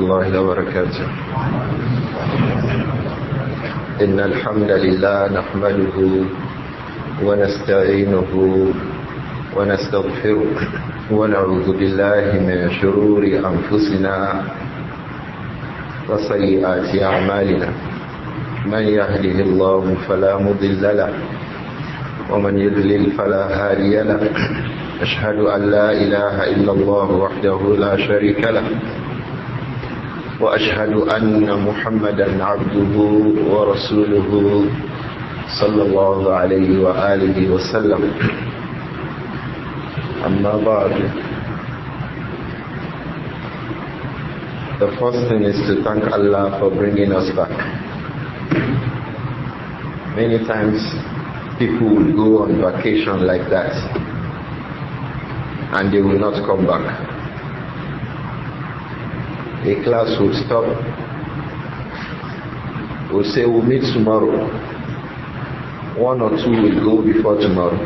الله وبركاته. إن الحمد لله نحمده ونستعينه ونستغفره ونعوذ بالله من شرور أنفسنا وسيئات أعمالنا. من يهده الله فلا مضل له ومن يضلل فلا هادي له. أشهد أن لا إله إلا الله وحده لا شريك له وأشهد أن محمدا عبده ورسوله صلى الله عليه وآله وسلم. أما بعد, the first thing is to thank Allah for bringing us back. Many times people will go on vacation like that and they will not come back. A class will stop, will say we'll meet tomorrow. One or two will go before tomorrow.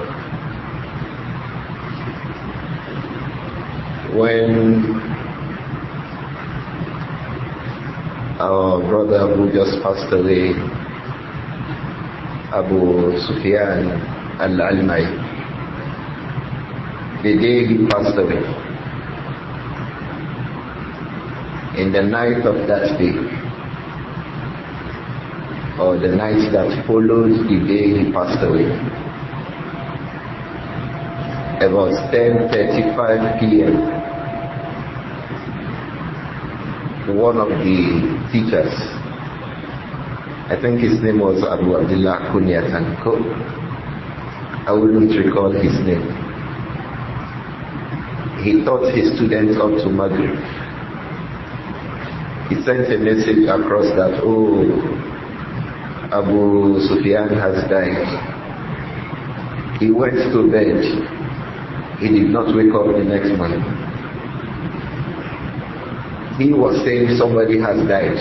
When our brother who just passed away, Abdur-Raūf Al-Aliyy, the day he passed away, in the night of that day, or the night that followed the day he passed away, about 10:35 p.m., one of the teachers, I think his name was Abu Abdullah Kunyatanko, I wouldn't recall his name, he taught his students up to Maghrib. He sent a message across that, oh, Abu Sufyan has died. He went to bed. He did not wake up the next morning. He was saying somebody has died.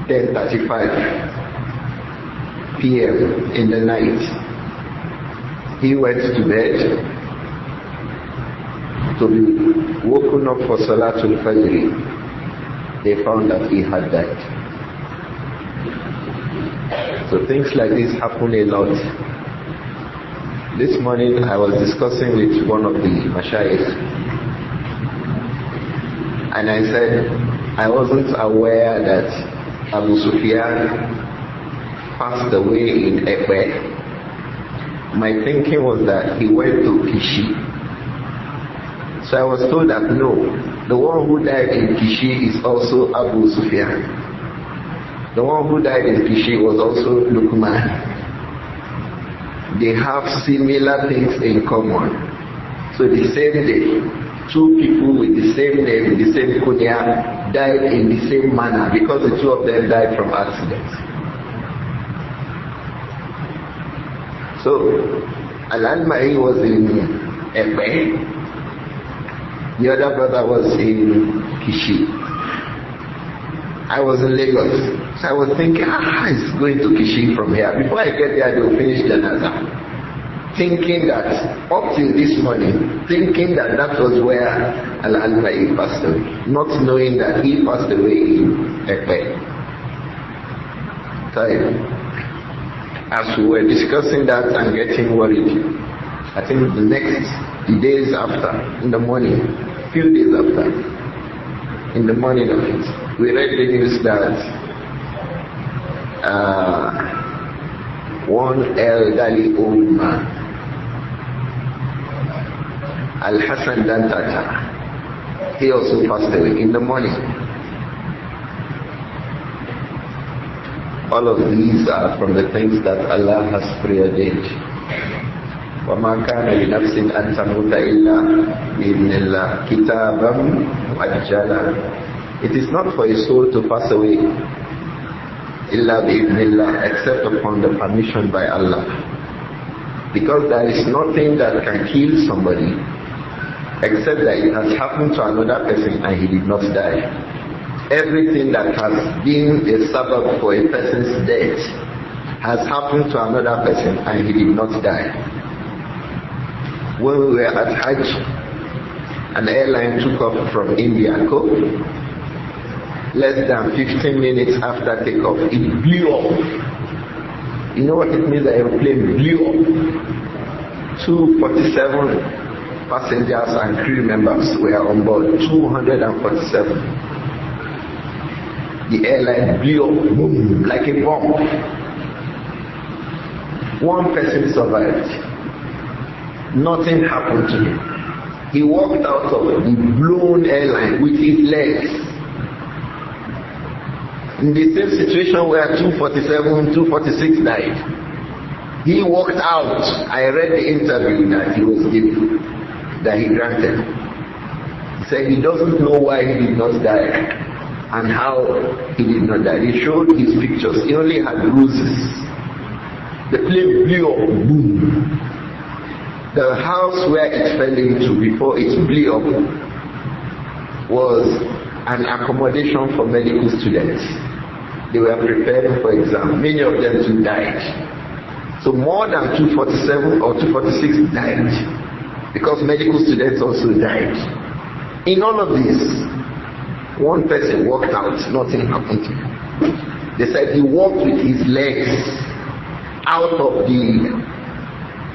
10:35 p.m. in the night. He went to bed to be woken up for Salatul Fajr. They found that he had died. So things like this happen a lot. This morning I was discussing with one of the mashayikh, and I said I wasn't aware that Abu Sufyan passed away in Ekwe. My thinking was that he went to Kishi. So I was told that no, the one who died in Kishi is also Abu Sufyan. The one who died in Kishi was also Luqman. They have similar things in common. So the same day, two people with the same name, the same kunya, died in the same manner because the two of them died from accidents. So Al-Aliyy was in Ekwe. The other brother was in Kishi. I was in Lagos. So I was thinking, it's going to Kishi from here. Before I get there, they will finish Janaza. Thinking that, up till this morning, thinking that that was where Al-Aliyy passed away. Not knowing that he passed away in Ekpe. So as we were discussing that and getting worried, I think the days after, in the morning, few days after, in the morning of it, we read the news that one elderly old man, Al-Hassan Dantata, he also passed away in the morning. All of these are from the things that Allah has preordained. وَمَا كَانَ لِنَفْسٍ أَن تَمُوتَ إِلَّا بِإِذْنِ اللَّهِ كِتَابًا مُؤَجَّلًا. It is not for a soul to pass away إِلَّا بِإِذْنِ اللَّهِ except upon the permission by Allah. Because there is nothing that can kill somebody except that it has happened to another person and he did not die. Everything that has been a sabbath for a person's death has happened to another person and he did not die. When we were at Hajj, an airline took off from India. Less than 15 minutes after takeoff, it blew up. You know what it means? The airplane blew up. 247 passengers and crew members were on board. 247. The airline blew up, boom, like a bomb. One person survived. Nothing happened to him. He walked out of the blown airline with his legs. In the same situation where 247, 246 died. He walked out. I read the interview that he was giving, that he granted. He said he doesn't know why he did not die and how he did not die. He showed his pictures. He only had bruises. The plane blew up, boom. The house where it fell into before it blew up was an accommodation for medical students. They were preparing for exam. Many of them too died. So more than 247 or 246 died because medical students also died. In all of this, one person walked out, nothing happened to him. They said he walked with his legs out of the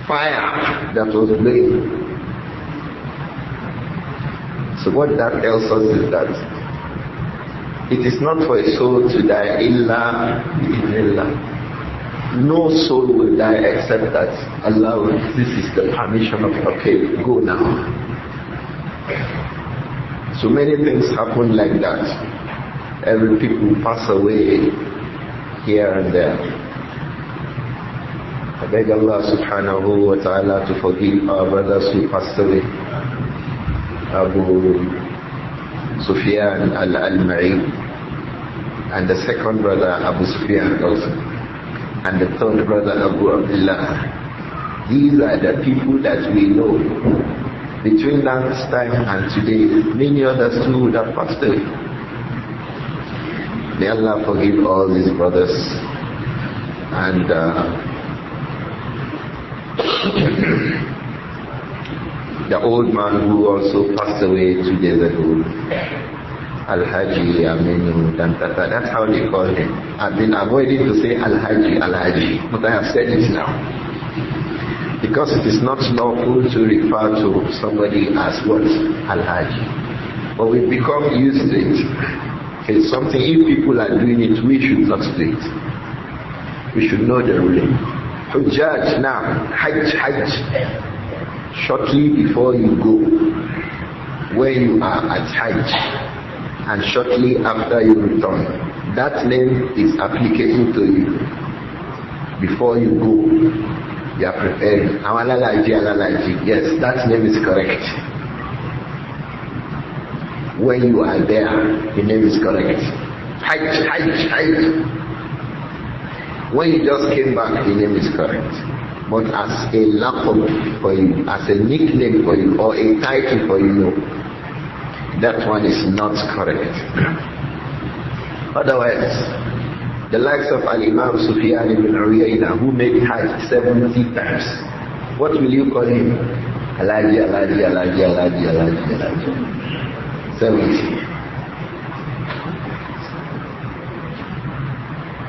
fire that was burning. So what that tells us is that it is not for a soul to die illa bi-idhnillah. No soul will die except that Allah will, this is the permission of, okay, go now. So many things happen like that. Every people pass away here and there. I beg Allah subhanahu wa ta'ala to forgive our brothers who passed away. Abu Sufyan al-Ma'ib, and the second brother Abu Sufyan also, and the third brother Abu Abdullah. These are the people that we know. Between last time and today, many others too would have passed away. May Allah forgive all these brothers and the old man who also passed away 2 days ago, Al-Haji Aminu Dantata, that's how they call him. I've been avoiding to say Al-Haji, but I have said it now. Because it is not lawful to refer to somebody as what? Al-Haji. But we've become used to it. It's something, if people are doing it, we should not do it. We should know the ruling. Hujjaj now, Hajj. Shortly before you go, when you are at Hajj, and shortly after you return, that name is applicable to you. Before you go, you are preparing. Alalaji. Yes, that name is correct. When you are there, the name is correct. Hajj. When you just came back, the name is correct. But as a laqab for you, as a nickname for you, or a title for you, that one is not correct. Otherwise, the likes of Al-Imām Sufyan ibn Uyayna, who made Hajj 70 times, what will you call him? Alaji. 70.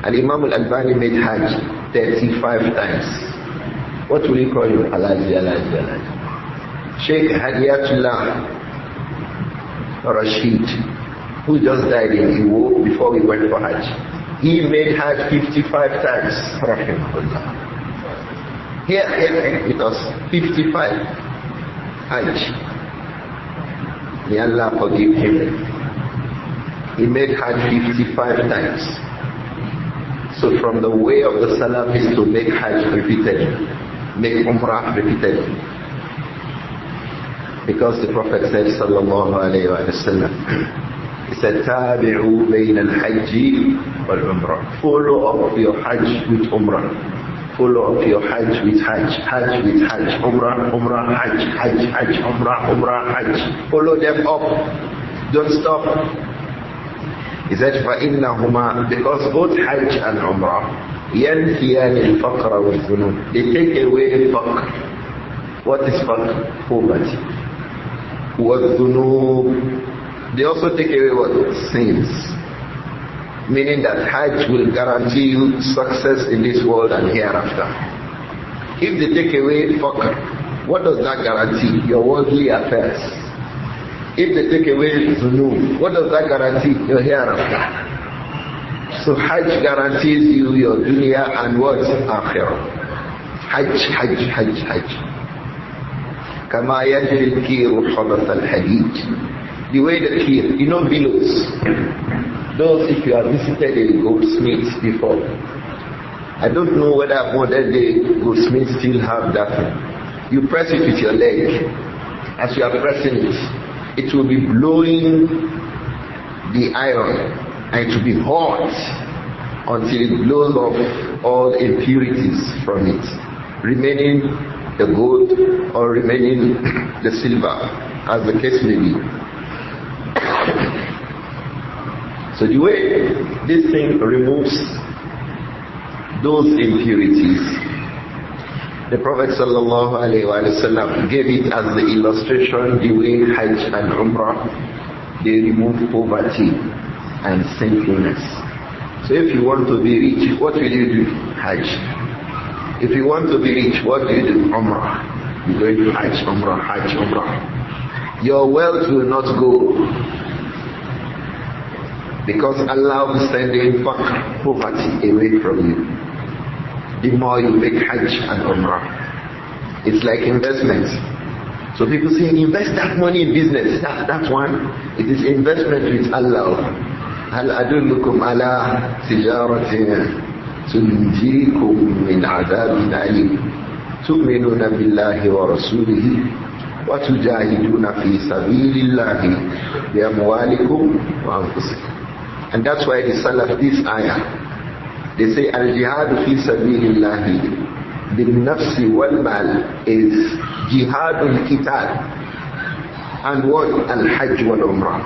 Al-Imām Al-Albani made Hajj 35 times. What will you call him? Alaji. Shaykh Hadiyatullah Rashid, who just died in Iwo before we went for Hajj. He made Hajj 55 times. Here it was 55 Hajj. May Allah forgive him. He made Hajj 55 times. So from the way of the Salaf is to make Hajj repeatedly, make Umrah repeatedly. Because the Prophet said, sallallahu alayhi wa sallam, he said, Tabi'u bayna al-Hajji wal-Umrah. Follow up your Hajj with Umrah. Follow up your Hajj with Hajj. Hajj with Hajj. Umrah, Hajj. Hajj, Umrah, Hajj. Follow them up. Don't stop. He said, فَإِنَّهُمَا, because both Hajj and Umrah, يَنْفِيَانِ الْفَقْرَ وَالذُّنُوبِ, they take away faqr. What is faqr? Poverty. وَالذُّنُوبِ, they also take away what? Sins. meaning that Hajj will guarantee you success in this world and hereafter. If they take away faqr, what does that guarantee? Your worldly affairs. If they take away zunub, what does that guarantee? Your hereafter. So Hajj guarantees you your dunya and what? Akhirah. Hajj, Hajj, Hajj, Hajj. كما يجري الكير خبث الحديد. The way the kir, you know billows. Those, if you have visited a goldsmith before, I don't know whether modern day goldsmiths still have that. You press it with your leg. As you are pressing it, it will be blowing the iron, and it will be hot until it blows off all impurities from it, remaining the gold or remaining the silver, as the case may be. So the way this thing removes those impurities, the Prophet ﷺ gave it as the illustration the way Hajj and Umrah, they remove poverty and sinfulness. So if you want to be rich, what will you do? Hajj. If you want to be rich, what do you do? Umrah. You go to Hajj, Umrah, Hajj, Umrah. Your wealth will not go, because Allah will send in poverty away from you. The more you make Hajj and Umrah, it's like investment. So people say, invest that money in business. That one, it is investment with Allah. هل أدلكم على تجارة تنجيكم من عذاب أليم تؤمنون بالله ورسوله وتجاهدون في سبيل الله بأموالكم وأنفسكم. And that's why the Salaf, this ayah, they say al-jihad fi sabilillahi bin nafsi wal mal is jihadul qital, and what? Al-hajj wal umrah.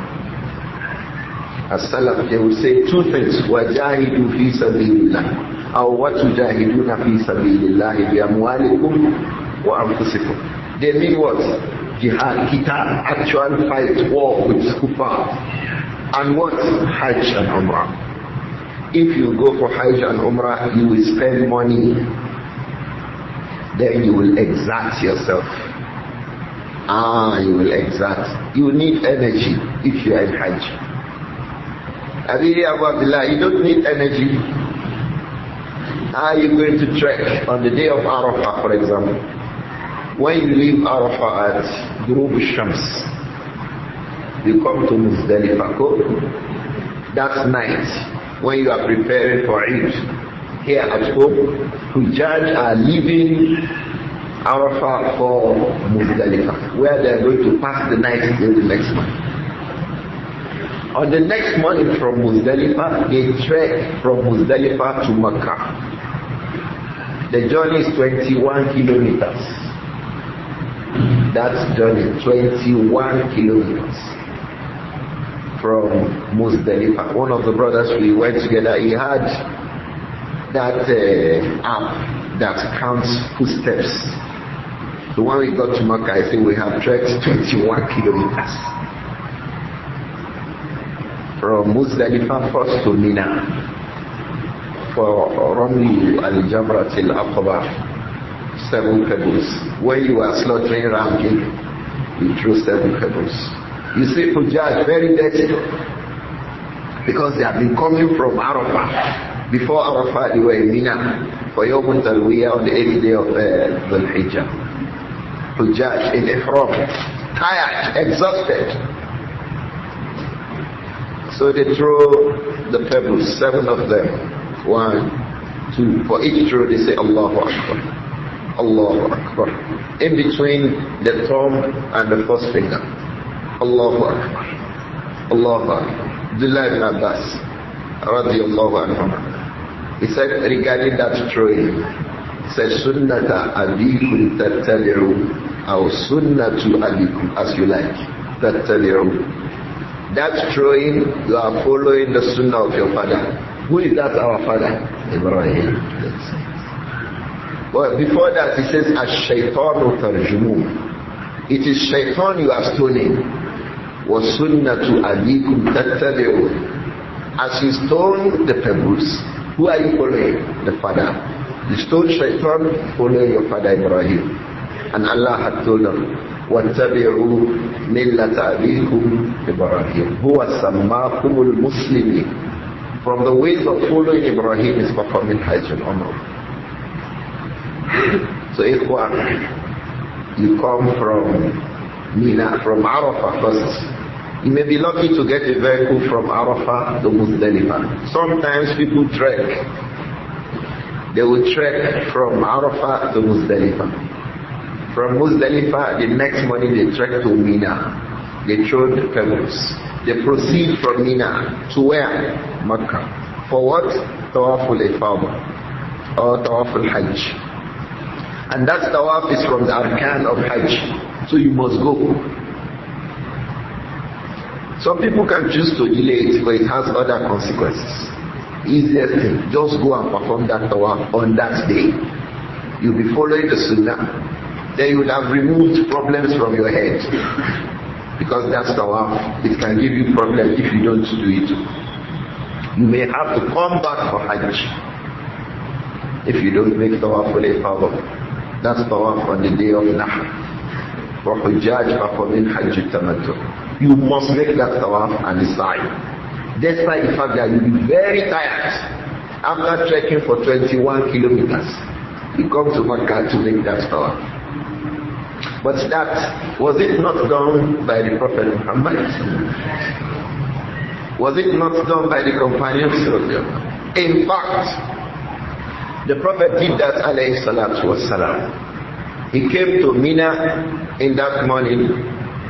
As-Salaf, they will say two things: wajahidu fi sabilillah, or what tujahiduna fi sabilillahi bi amwalikum wa anfusikum. They mean what? Jihad, qital, actual fight, war with kuffar. And what? Hajj and Umrah. If you go for Hajj and Umrah, you will spend money. Then you will exert yourself. You will exert. You need energy if you are in Hajj. Abdullah, you don't need energy. You're going to trek on the day of Arafah, for example. When you leave Arafah at Ghurub al-Shams, you come to Muzdalifah. That's night when you are preparing for Eid. Here at home, Hujjaj are leaving Arafah for Muzdalifah, where they are going to pass the night till the next morning. On the next morning from Muzdalifah, they trek from Muzdalifah to Makkah. The journey is 21 kilometers. That's journey, 21 kilometers. From Muzdalifah. One of the brothers we went together, he had that app that counts footsteps. So when we got to Makkah, I think we have trekked 21 kilometers. From Muzdalifah first to Mina for Ramli al-Jamrat al-Aqaba, 7 pebbles. When you are slaughtering ram, you throw 7 pebbles. You see Hujjaj very dirty, because they have been coming from Arafah. Before Arafah, they were in Mina for Yawm al-Tarwiyah on the 8th day of Dhul-Hijjah. Hujjaj in Ihram, tired, exhausted. So they throw the pebbles, 7 of them. 1, 2. For each throw they say Allahu Akbar, Allahu Akbar. In between the thumb and the first finger. Allahu Akbar, Allahu Akbar. Abdullah ibn Abbas radiyallahu anhu, he said regarding that throwing, he said sunnata abikum tattabi'u, or sunnatu abikum, as you like, tattabi'u. That throwing, you are following the sunnah of your father. Who is that? Our father? Ibrāhīm. But before that, he says Ash-Shaytānu tarjumun. It is shaitan you are stoning. وَسُنَّةُ أَبِيكُمْ تَتَّبِعُونَ. as you stone the pebbles, who are you following? The father. You stone Shaitan, following your father Ibrāhīm. And Allah had told them, وَاتَّبِعُوا مِلَّةَ أَبِيكُمْ إِبْرَاهِيمَ هُوَ سَمَّاكُمُ الْمُسْلِمِينَ. From the ways of following Ibrāhīm is performing Hajj and Umrah. So Ikhwan, you come from Mina, from Arafah first. You may be lucky to get a vehicle from Arafah to Muzdalifah. Sometimes people trek. They will trek from Arafah to Muzdalifah. From Muzdalifah, the next morning they trek to Mina. They throw the pebbles. They proceed from Mina to where? Makkah. For what? Tawaf al-Ifadah or Tawaf al-Hajj. And that Tawaf is from the Arkan of Hajj. So you must go. Some people can choose to delay it, but it has other consequences. Easiest thing, just go and perform that tawaf on that day. You'll be following the sunnah. Then you will have removed problems from your head. Because that tawaf, it can give you problems if you don't do it. You may have to come back for Hajj if you don't make tawaf for the Ifadah. That's tawaf on the day of Nahr. For Hujjaj performing Hajj Tamattu. You must make that tawaf and decide. Despite the fact that you'll be very tired after trekking for 21 kilometers. You come to Makkah to make that tawaf. But that, was it not done by the Prophet Muhammad? Was it not done by the companions of them? In fact, the Prophet did that, alayhi salatu wassalam. He came to Mina in that morning.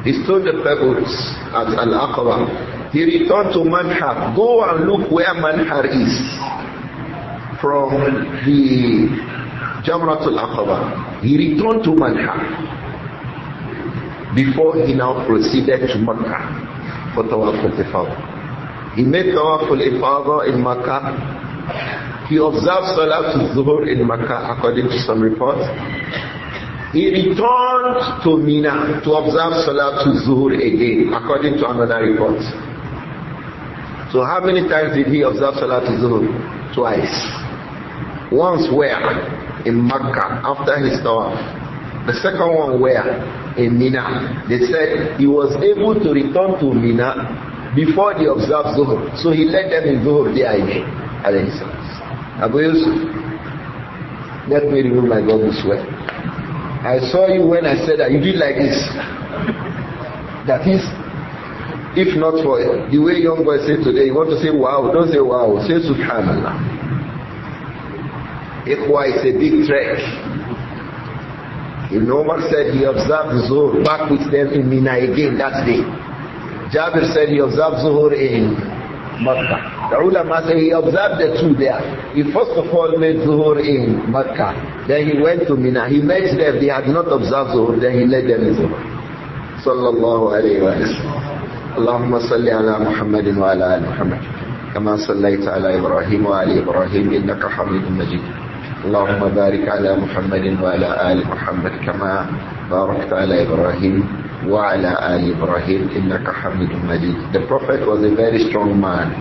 He stood the pebbles at Al-Aqaba. He returned to Manhar. Go and look where Manhar is. From the Jamratul Aqaba. He returned to Manhar before he now proceeded to Makkah for Tawaf al-Ifadah. He made Tawaf al-Ifadah in Makkah. He observed Salatul Zuhur in Makkah according to some reports. He returned to Mina to observe Salatul Zuhur again, according to another report. So how many times did he observe Salatul Zuhur? Twice. Once where? In Makkah, after his tawaf. The second one where? In Mina. They said he was able to return to Mina before they observed Zuhur. So he led them in Zuhur there again. Abu Yusuf, let me remove my goggles sweat. I saw you when I said that you did like this. That is, if not for the way young boys say today, you want to say wow, don't say wow, say subhanallah. Ikhwa is a big trek. Ibn Umar said he observed Zuhur back with them in Mina again that day. Jabir said he observed Zuhur in Makkah. The ulama say he observed the two there. He first of all made Zuhur in Makkah. Then he went to Mina. He met them. They had not observed Zuhur. Then he led them in Zuhur. Sallallahu alayhi wa sallam. Allahumma salli ala Muhammadin wa ala ali Muhammad. Kama sallaita ala Ibrāhīm wa ali Ibrāhīm innaka hamidun majid. Allahumma barik ala Muhammadin wa ala ali Muhammad. Kama barakta ala Ibrāhīm wa ala ali Ibrāhīm innaka hamidun majid. The Prophet was a very strong man.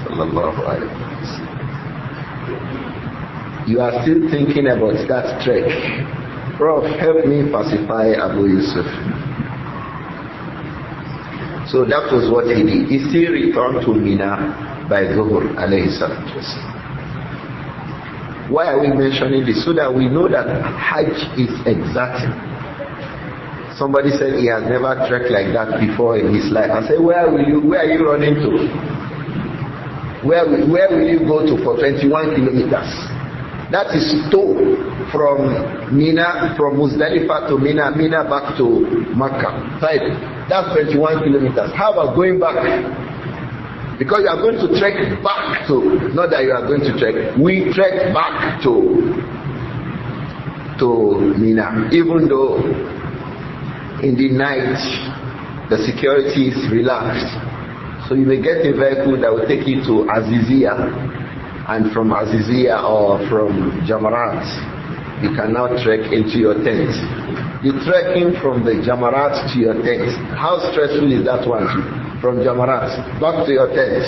Sallallahu alayhi wa sallam. You are still thinking about that trek. Prof, help me pacify Abu Yusuf. So that was what he did. He still returned to Mina by Zuhur alayhi salatu wasalam. Why are we mentioning this? So that we know that Hajj is exacting. Somebody said he has never trekked like that before in his life. I said, where are you running to? Where will you go to for 21 kilometers? That is tow from Mina, from Muzdalifah to Mina, Mina back to Makkah. Right? That's 21 kilometers. How about going back? Because you are going to trek back to, not that you are going to trek, we trek back to Mina. Even though in the night the security is relaxed. So you may get a vehicle that will take you to Aziziyah, and from Aziziyah or from Jamarat, you can now trek into your tent. The trekking from the Jamarat to your tent, how stressful is that one? From Jamarat back to your tent.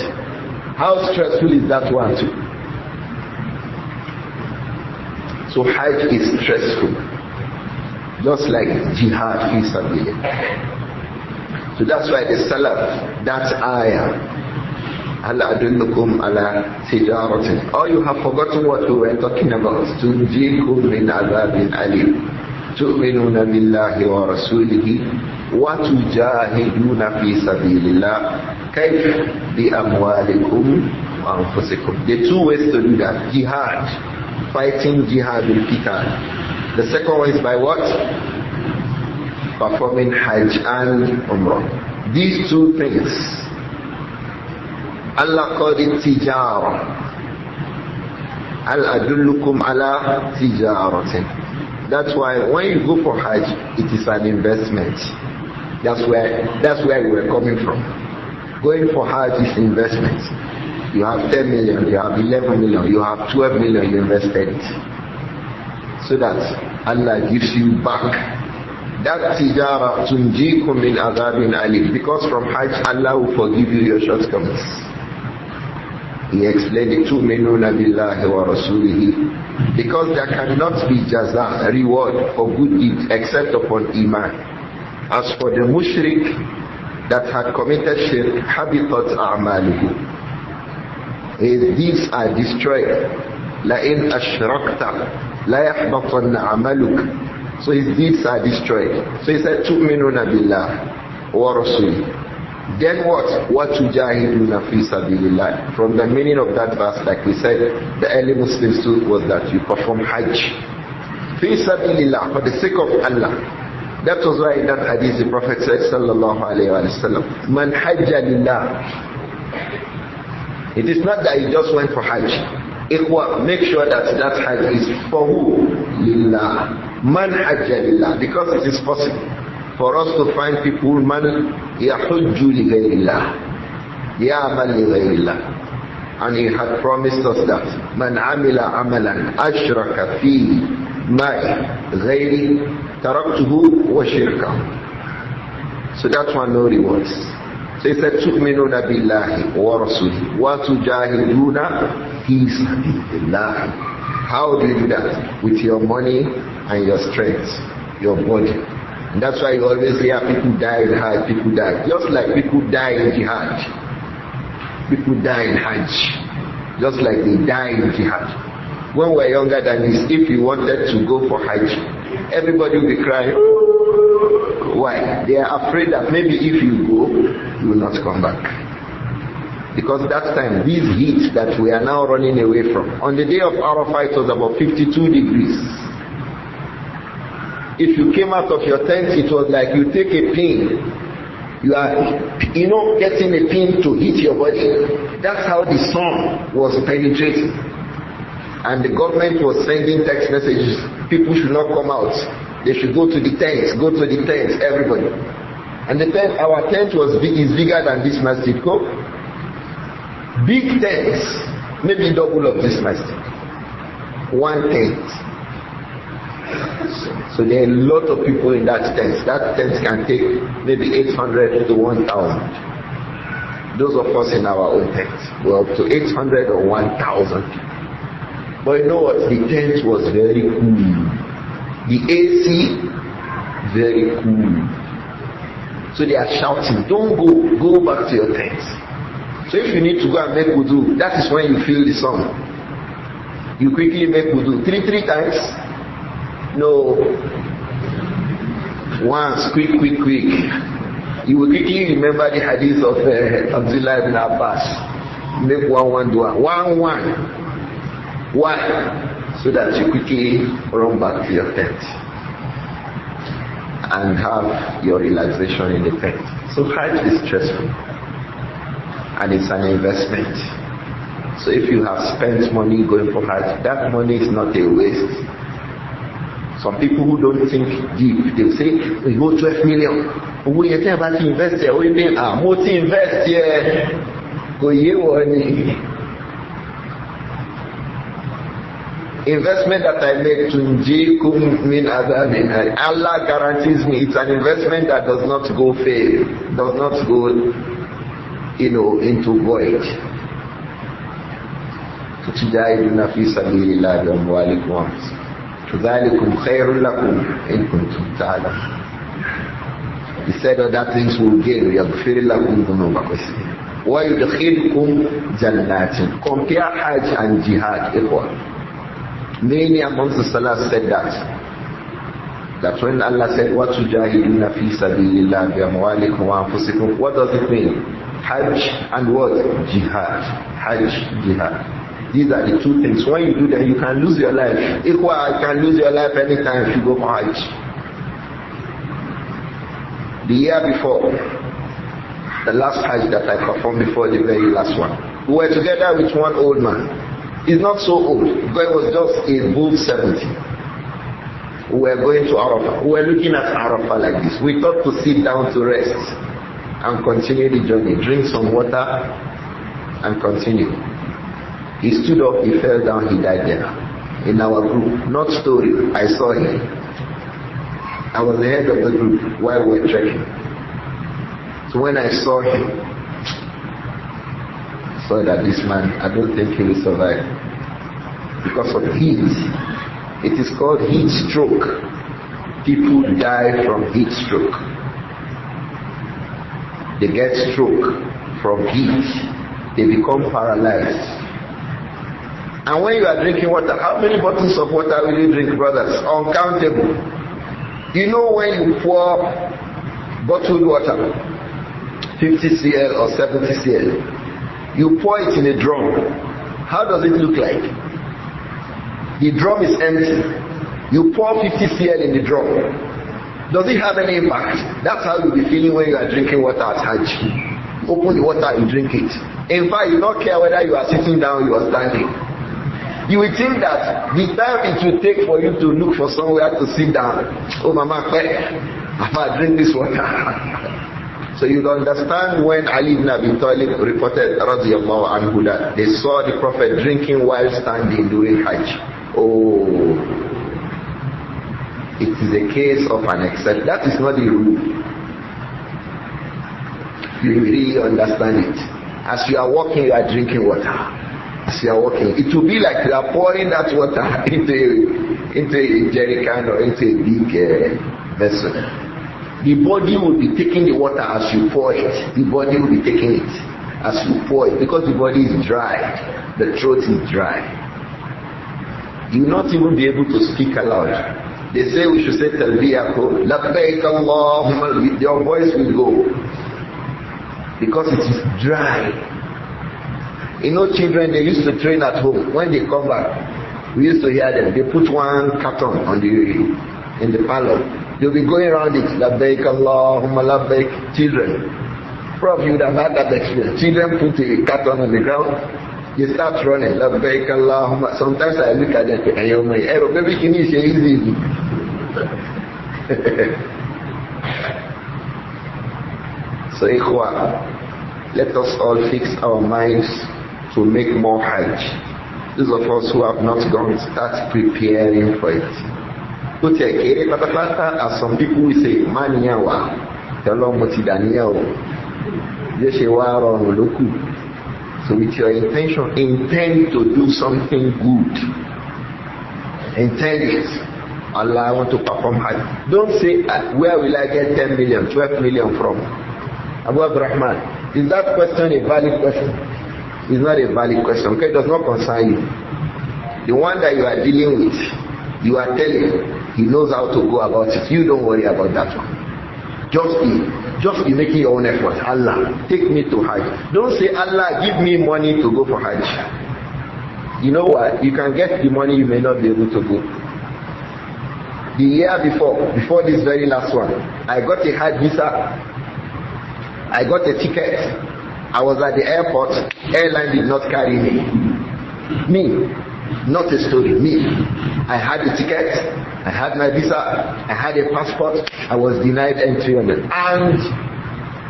How stressful is that one too? So Hajj is stressful, just like jihad fi sabilillah. So that's why the Salaf, that ayah, Hal adullukum ala tijaratin. Oh, you have forgotten what we were talking about. Tunjikum min azabin alim. Tu'minuna billahi wa rasulihi wa tujahiduna fi sabilillah. Kayf bi amwalikum wa anfusikum. The two ways to do that. Jihad. Fighting jihad bil qital. The second one is by what? Performing Hajj and Umrah. These two things, Allah called it tijara. Al adullukum ala tijaratin. That's why when you go for Hajj, it is an investment. That's where we were coming from. Going for Hajj is investment. You have 10 million, you have 11 million, you have 12 million, you invested it. So that Allah gives you back. That tijara tunjikum min azabin alim. Because from Hajj, Allah will forgive you your shortcomings. He explained it to Tu'minuna billahi wa rasulihi. Because there cannot be jaza, reward for good deeds except upon iman. As for the mushrik that had committed shirk, habitat a'maluhu. His deeds are destroyed. La in ashrakta la yahbatanna amaluk. So his deeds are destroyed. So he said, Tu'minuna billahi wa rasulihi. Then what? What tujahiduna fi sabilillah. From the meaning of that verse, like we said, the early Muslims too, was that you perform Hajj fi sabilillah, for the sake of Allah. That was why in that hadith the Prophet said, sallallahu alayhi wa sallam, man hajja lillah. It is not that you just went for Hajj. Make sure that that Hajj is for who? Lillah. Man hajja lillah. Because it is possible for us to find people, man yahujju li ghayrillah, ya'mal li ghayrillah. And he had promised us that man amila amalan ashraka fi ma'i ghayri taraktuhu wa shirka. So that one no rewards. So he said, tu'minuna billahi wa rasulihi wa tujahiduna fi sabilillah. How do you do that? With your money and your strength, your body. And that's why you always hear people die in Hajj, people die. Just like people die in jihad. People die in Hajj. Just like they die in jihad. When we were younger than this, if you wanted to go for Hajj, everybody will be crying. Why? They are afraid that maybe if you go, you will not come back. Because that time, these heat that we are now running away from, on the day of Arafah it was about 52 degrees. If you came out of your tent, it was like you take a pin. You are, getting a pin to hit your body. That's how the sun was penetrating. And the government was sending text messages. People should not come out. They should go to the tents. Go to the tents, everybody. And the tent, our tent is bigger than this masjid. Big tents, maybe double of this masjid. One tent. So there are a lot of people in that tent. That tent can take maybe 800 to 1,000. Those of us in our own tent were up to 800 or 1,000. But you know what? The tent was very cool. The AC, very cool. So they are shouting, don't go back to your tent. So if you need to go and make wudu, that is when you feel the sun. You quickly make wudu. Three times? No. Once, quick. You will quickly remember the hadith of Abdullah ibn Abbas. Make one dua. One. Why? So that you quickly run back to your tent and have your relaxation in the tent. So Hajj is stressful and it's an investment. So if you have spent money going for Hajj, that money is not a waste. Some people who don't think deep, they will say, we go 12 million. We are about to invest here. We mean, more to invest here. Investment that I make to min adabin. Allah guarantees me it's an investment that does not go fail, does not go into void. تجاهدون في سبيل الله بأموالكم وأنفسكم ذلكم خير لكم إن كنتم تعلمون. He said other things will gain. يغفر لكم ذنوبكم ويدخلكم جنات. Compare Hajj and Jihad. Many amongst the Salaf said that when Allah said وَتُجَاهِدُونَ فِي سَبِيلِ اللَّهِ بِأَمْوَالِكُمْ وَأَنفُسِكُمْ, what does it mean? Hajj and what? Jihad. Hajj, Jihad. These are the two things. When you do that, you can lose your life. You can lose your life anytime if you go for Hajj. The year before, the last Hajj that I performed before the very last one, we were together with one old man. He's not so old, but he was just above 70. We were going to Arafah. We were looking at Arafah like this. We thought to sit down to rest and continue the journey, drink some water and continue. He stood up, he fell down, he died there. In our group, not story, I saw him. I was the head of the group while we were trekking. So when I saw him, I saw that this man, I don't think he will survive because of heat. It is called heat stroke. People die from heat stroke. They get stroke from heat. They become paralyzed. And when you are drinking water, how many bottles of water will you drink, brothers? Uncountable. You know when you pour bottled water, 50 cl or 70 cl, you pour it in a drum. How does it look like? The drum is empty. You pour 50 cl in the drum. Does it have any impact? That's how you'll be feeling when you are drinking water at Hajj. Open the water, you drink it. In fact, you don't care whether you are sitting down or you are standing. You will think that the time it will take for you to look for somewhere to sit down. Oh, Mama, I drink this water. So you understand when Ali ibn Abi Talib reported radiyallahu anhu that they saw the Prophet drinking while standing during Hajj. Oh, it is a case of an exception. That is not the rule. You really understand it. As you are walking, you are drinking water. As you are walking, it will be like you are pouring that water into a jerrycan or into a big vessel. The body will be taking the water as you pour it. The body will be taking it as you pour it because the body is dry. The throat is dry. You will not even be able to speak aloud. They say we should say Talbiyah, Labbaik Allahumma. Your voice will go because it is dry. You know, children, they used to train at home. When they come back, we used to hear them. They put one carton in the parlor. They'll be going around it. Labbaik Allahumma labbaik. Children. Probably you would have had that experience. Children put a carton on the ground. You start running. Labbaik Allahumma. Sometimes I look at them. Baby, can you say easy? So, Ikhwa, let us all fix our minds to make more Hajj. Those of us who have not gone, start preparing for it. As some people will say, Maniyawa, so with your intention, intend to do something good. Intend it. Allah, I want to perform Hajj. Don't say, where will I get 10 million, 12 million from? Abdur-Raūf, is that question a valid question? It's not a valid question, okay? It does not concern you. The one that you are dealing with, you are telling, he knows how to go about it. You don't worry about that one. Just be making your own effort. Allah, take me to Hajj. Don't say, Allah, give me money to go for Hajj. You know what? You can get the money, you may not be able to go. The year before this very last one, I got a Hajj visa. I got a ticket. I was at the airport. Airline did not carry me. Me. Not a story. Me. I had the ticket. I had my visa. I had a passport. I was denied entry on it. And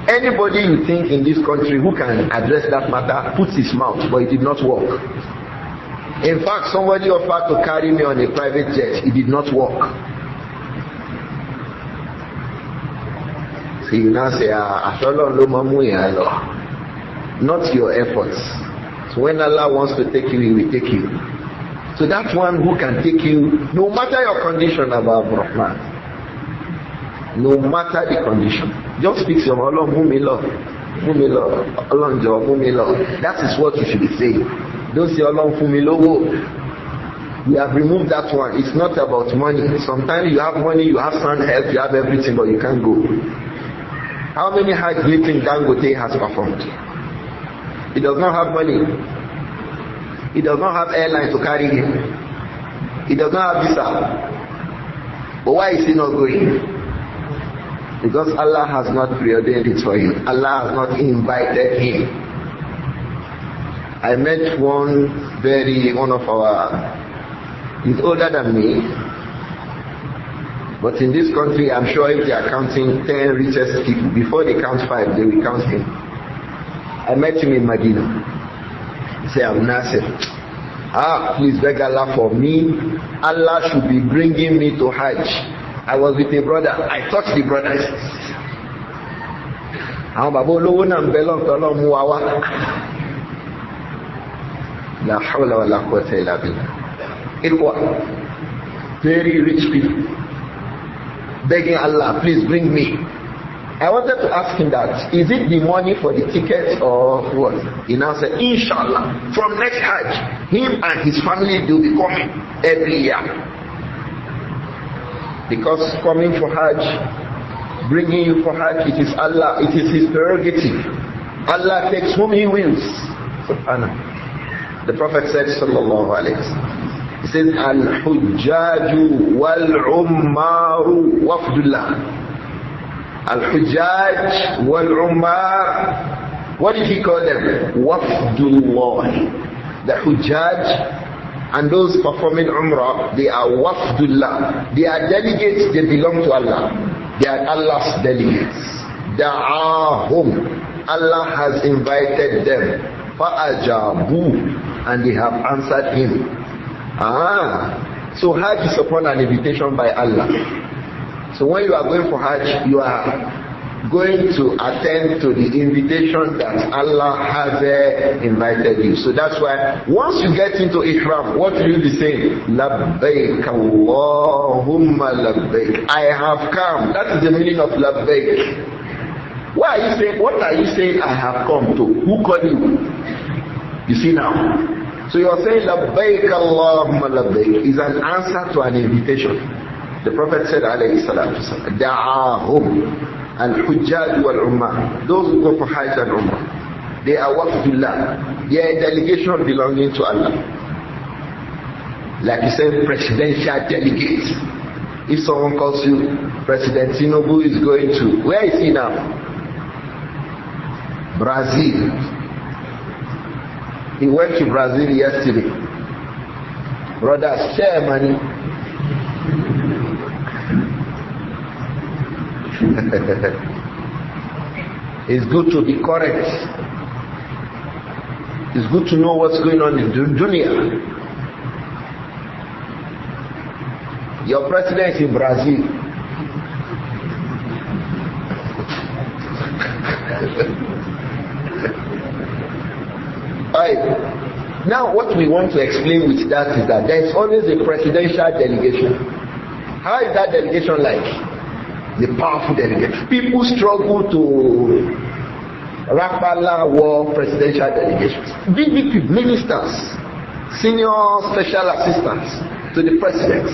anybody you think in this country who can address that matter puts his mouth, but it did not work. In fact, somebody offered to carry me on a private jet. It did not work. So you now say, not your efforts. So when Allah wants to take you, He will take you. So that one who can take you, no matter your condition, about Rahman. No matter the condition. Just fix your Allah, whom He love. Whom He love. Allah, whom He love. That is what you should be saying. Don't say Allah, whom He love. We have removed that one. It's not about money. Sometimes you have money, you have sound health, you have everything, but you can't go. How many Hajj do you think Dangote has performed? He does not have money. He does not have airline to carry him. He does not have visa. But why is he not going? Because Allah has not preordained it for him. Allah has not invited him. I met one of our, he's older than me. But in this country, I'm sure if they are counting 10 richest people, before they count 5, they will count him. I met him in Medina. He said, I'm Nāsir. Please beg Allah for me. Allah should be bringing me to Hajj. I was with a brother. I touched the brother. La hawla wa la quwwata illa billah. It was very rich people begging Allah, please bring me. I wanted to ask him that, is it the money for the ticket or what? He now said, Inshallah, from next Hajj, him and his family will be coming every year. Because coming for Hajj, bringing you for Hajj, it is Allah, it is His prerogative. Allah takes whom He wills. Subhanallah. The Prophet said, Sallallahu Alaihi Wasallam, he says, Al-Hujjaju wal-Ummaru wafdullah. Al-Hujjaj wal-Ummar, what did he call them? Wafdullah. The Hujjaj and those performing Umrah, they are Wafdullah. They are delegates, they belong to Allah. They are Allah's delegates. Da'ahum. Allah has invited them. Fa'ajabu. And they have answered Him. So Hajj is upon an invitation by Allah. So when you are going for Hajj, you are going to attend to the invitation that Allah has invited you. So that's why once you get into Ihram, what will you be saying? Labbaik Allahumma labbaik. I have come. That is the meaning of labbaik. What are you saying? What are you saying I have come to? Who called you? You see now. So you are saying labbaik Allahumma labbaik is an answer to an invitation. The Prophet said, alayhi salatu wasalam, da'ahum al-hujjaj wal-ummah. Those who go for Hajj and Umrah, they are wafdullah. They are a delegation belonging to Allah. Like you said, presidential delegates. If someone calls you, President Tinubu is going to, where is he now? Brazil. He went to Brazil yesterday. Brothers, share money. It's good to be correct. It's good to know what's going on in dunya. Your president is in Brazil. Alright. Now what we want to explain with that is that there is always a presidential delegation. How is that delegation like? The powerful delegate. People struggle to Rapala war presidential delegations. Big people, ministers, senior special assistants to the president,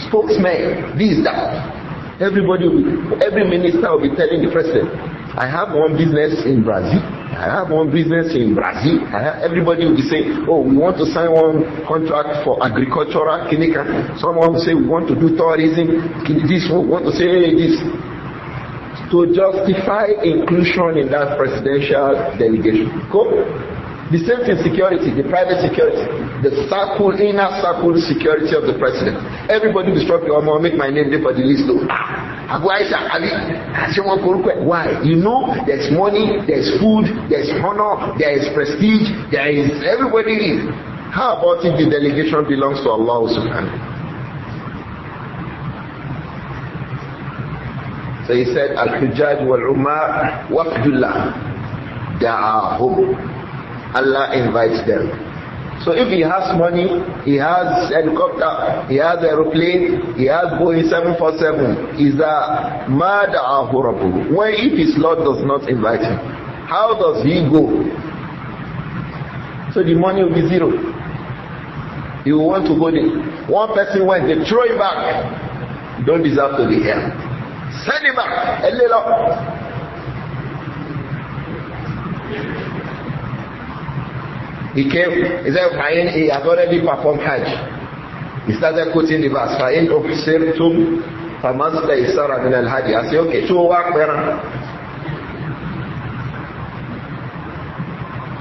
spokesmen, this, that. Every minister will be telling the president, I have one business in Brazil. I have one business in Brazil. Everybody will be saying, oh, we want to sign one contract for agricultural clinic. Someone will say, we want to do tourism. This one want to say this. To justify inclusion in that presidential delegation. Cool? The same thing security, the private security, the inner circle security of the president. Everybody will struck, I'm going to make my name there for the list. Why? You know, there's money, there's food, there's honor, there is prestige, there is everybody. How about if the delegation belongs to Allah subhanahu? So he said, Al-Hujjaj wal-Ummah wafdullah da'ahum. Allah invites them. So if he has money, he has helicopter, he has aeroplane, he has Boeing 747, is a mada horrible. When if his Lord does not invite him, how does he go? So the money will be zero. He will want to go there. One person went, they throw him back. You don't deserve to be here. Send him back. A little. He came, he said, he has already performed Hajj. He started quoting the verse, فَإِنْ أُحْسِرْتُمْ فَمَسْتَ إِسَرَ مِنَ الْحَجِّ. I say, okay, two akbara.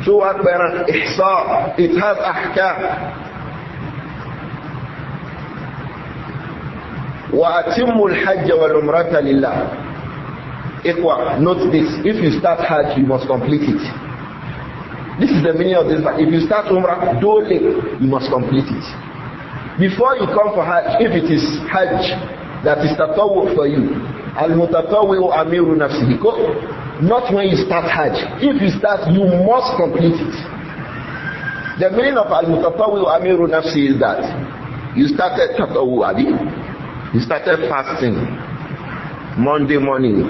Two akbara, ihsa, it has ahkam. وَأَتِمُّ الْحَجَّ وَالْعُمْرَةَ لِلَّهِ. Ikhwa, note this, if you start Hajj, you must complete it. This is the meaning of this. If you start Umrah, dole, you must complete it. Before you come for Hajj, if it is Hajj that is tatawwu for you, al-mutatawwi'u amiru nafsihi. Not when you start Hajj. If you start, you must complete it. The meaning of al-mutatawwi'u amiru nafsihi is that you started tatawwu, abi. You started fasting Monday morning.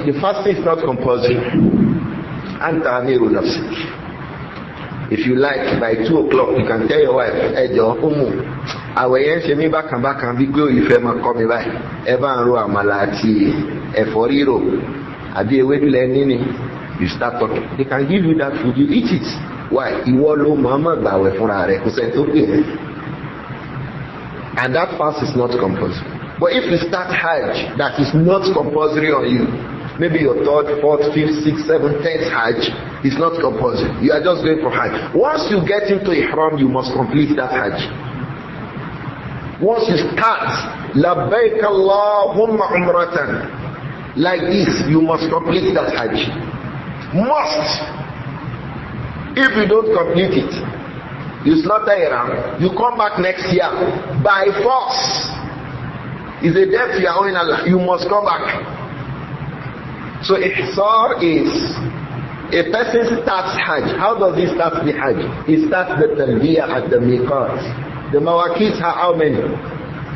The fasting is not compulsory. If you like, by 2 o'clock, you can tell your wife, hey, Joe, I will answer me back and be good if I'm coming by. Evan Roa Malati, Eforiro, Adi Weduleni, you start talking. They can give you that food, you eat it. Why? You wallow Mama Bawe for a and that fast is not compulsory. But if you start Hajj, that is not compulsory on you. Maybe your 3rd, 4th, 5th, 6th, 7th, 10th Hajj is not compulsory. You are just going for Hajj. Once you get into Ihram, you must complete that Hajj. Once you start, Labbaik Allahumma Umratan, like this, you must complete that Hajj. Must. If you don't complete it, you slaughter Ihram, you come back next year by force. It's a debt you are owing Allah. You must come back. So ihsar is a person starts Hajj. How does he start the Hajj? He starts the talbiyah at the miqat. The mawaqit are how many?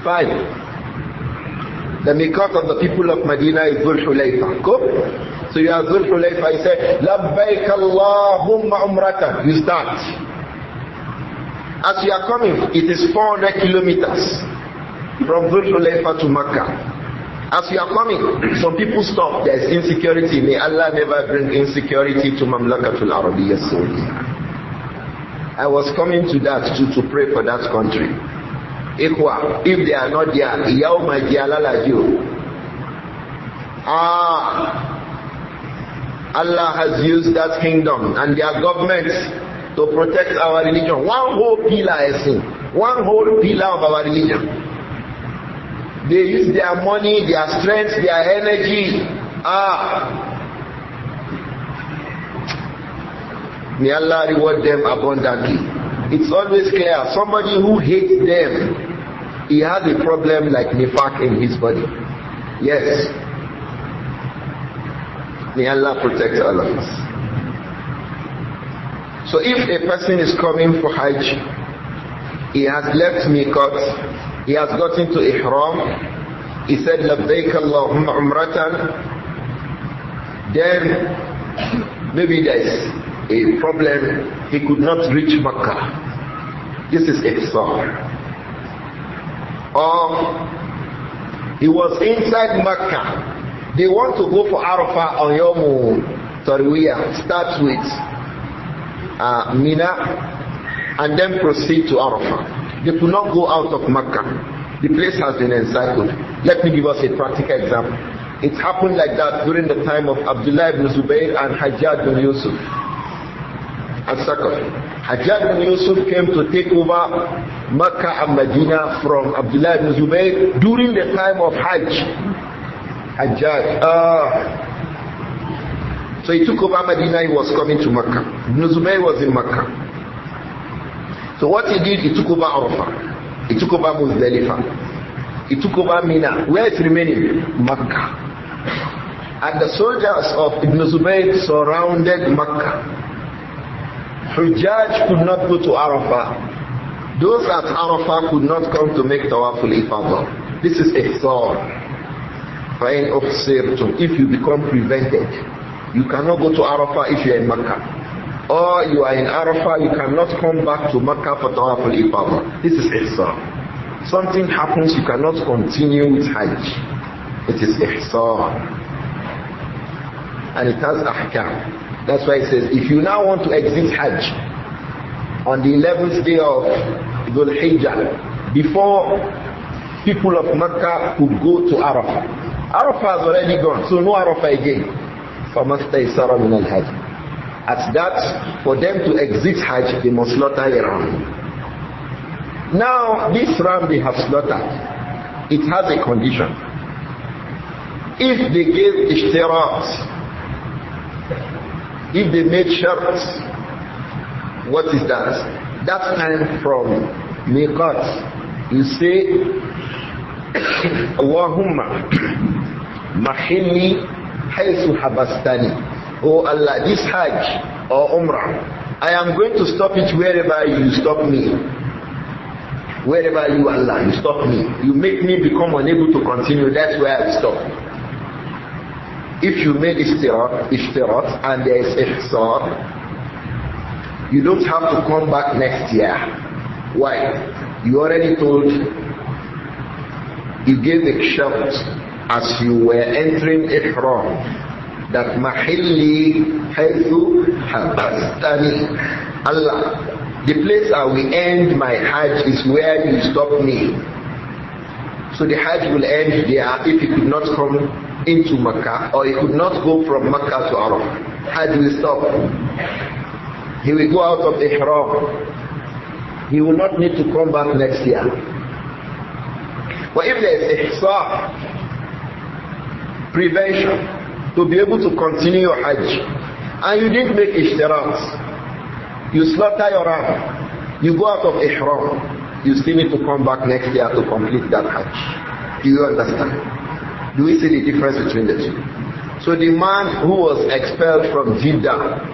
5. The miqat of the people of Medina is Dhul Hulayfa. So you have Dhul Hulayfa, you say, Labbaik Allahumma Umratan. You start. As you are coming, it is 400 kilometers from Dhul Hulayfa to Makkah. As you are coming, some people stop. There is insecurity. May Allah never bring insecurity to Mamlakatul Arabiya Saudi. I was coming to that to pray for that country. Ikhwa, if they are not there, Yawma Jialalajo. Allah has used that kingdom and their governments to protect our religion. One whole pillar is in. One whole pillar of our religion. They use their money, their strength, their energy. May Allah reward them abundantly. It's always clear. Somebody who hates them, he has a problem like nifaq in his body. Yes. May Allah protect all of us. So if a person is coming for Hajj, he has left Miqat, he has got into Ihram, he said Labbaik Allahumma Umratan, then maybe there is a problem, he could not reach Makkah. This is ihsar. Or he was inside Makkah, they want to go for Arafah on Yawm Tarwiyah, start with Mina and then proceed to Arafah. They could not go out of Makkah. The place has been encircled. Let me give us a practical example. It happened like that during the time of Abdullah ibn Zubayr and Hajjaj bin Yusuf. Hajjaj bin Yusuf came to take over Makkah and Medina from Abdullah ibn Zubayr during the time of Hajj. So he took over Medina, he was coming to Makkah. Ibn Zubayr was in Makkah. So what he did, he took over Arafah, he took over Muzdalifah, he took over Mina. Where is remaining? Makkah. And the soldiers of Ibn Zubayr surrounded Makkah. Hujjaj could not go to Arafah. Those at Arafah could not come to make Tawaf al-Ifadah. This is ihsar. فَإِنْ أُحْصِرْتُمْ. If you become prevented, you cannot go to Arafah if you are in Makkah. Or you are in Arafah, you cannot come back to Makkah for Tawaf al-Ifadah. This is ihsar. Something happens, you cannot continue with Hajj. It is ihsar. And it has ahkam. That's why it says, if you now want to exit Hajj on the 11th day of Dhul Hijjah, before people of Makkah could go to Arafah. Arafah has already gone, so no Arafah again. فَمَسْتَيْسَرَ مِنَ الْحَجِّ. At that, for them to exit Hajj, they must slaughter a ram. Now, this ram they have slaughtered, it has a condition. If they gave ishtirat, if they made sharts, what is that? That time from miqat, you say, Allahumma mahilli haythu habastani. Oh Allah, this Hajj or Umrah, I am going to stop it wherever you stop me. Wherever you, Allah, you stop me. You make me become unable to continue. That's where I stop. If you made ishtirat and there is ihsar, you don't have to come back next year. Why? You already told, you gave a shout as you were entering ihram that mahilli haythu habastani. Allah, the place I will end my Hajj is where you stop me. So the Hajj will end there if he could not come into Makkah, or he could not go from Makkah to Arafah. Hajj will stop. He will go out of the Ihram. He will not need to come back next year. But if there is ihsar, prevention, to be able to continue your Hajj, and you didn't make ishtirat, you slaughter your ram, you go out of ihram, you still need to come back next year to complete that Hajj. Do you understand? Do we see the difference between the two? So the man who was expelled from Jeddah,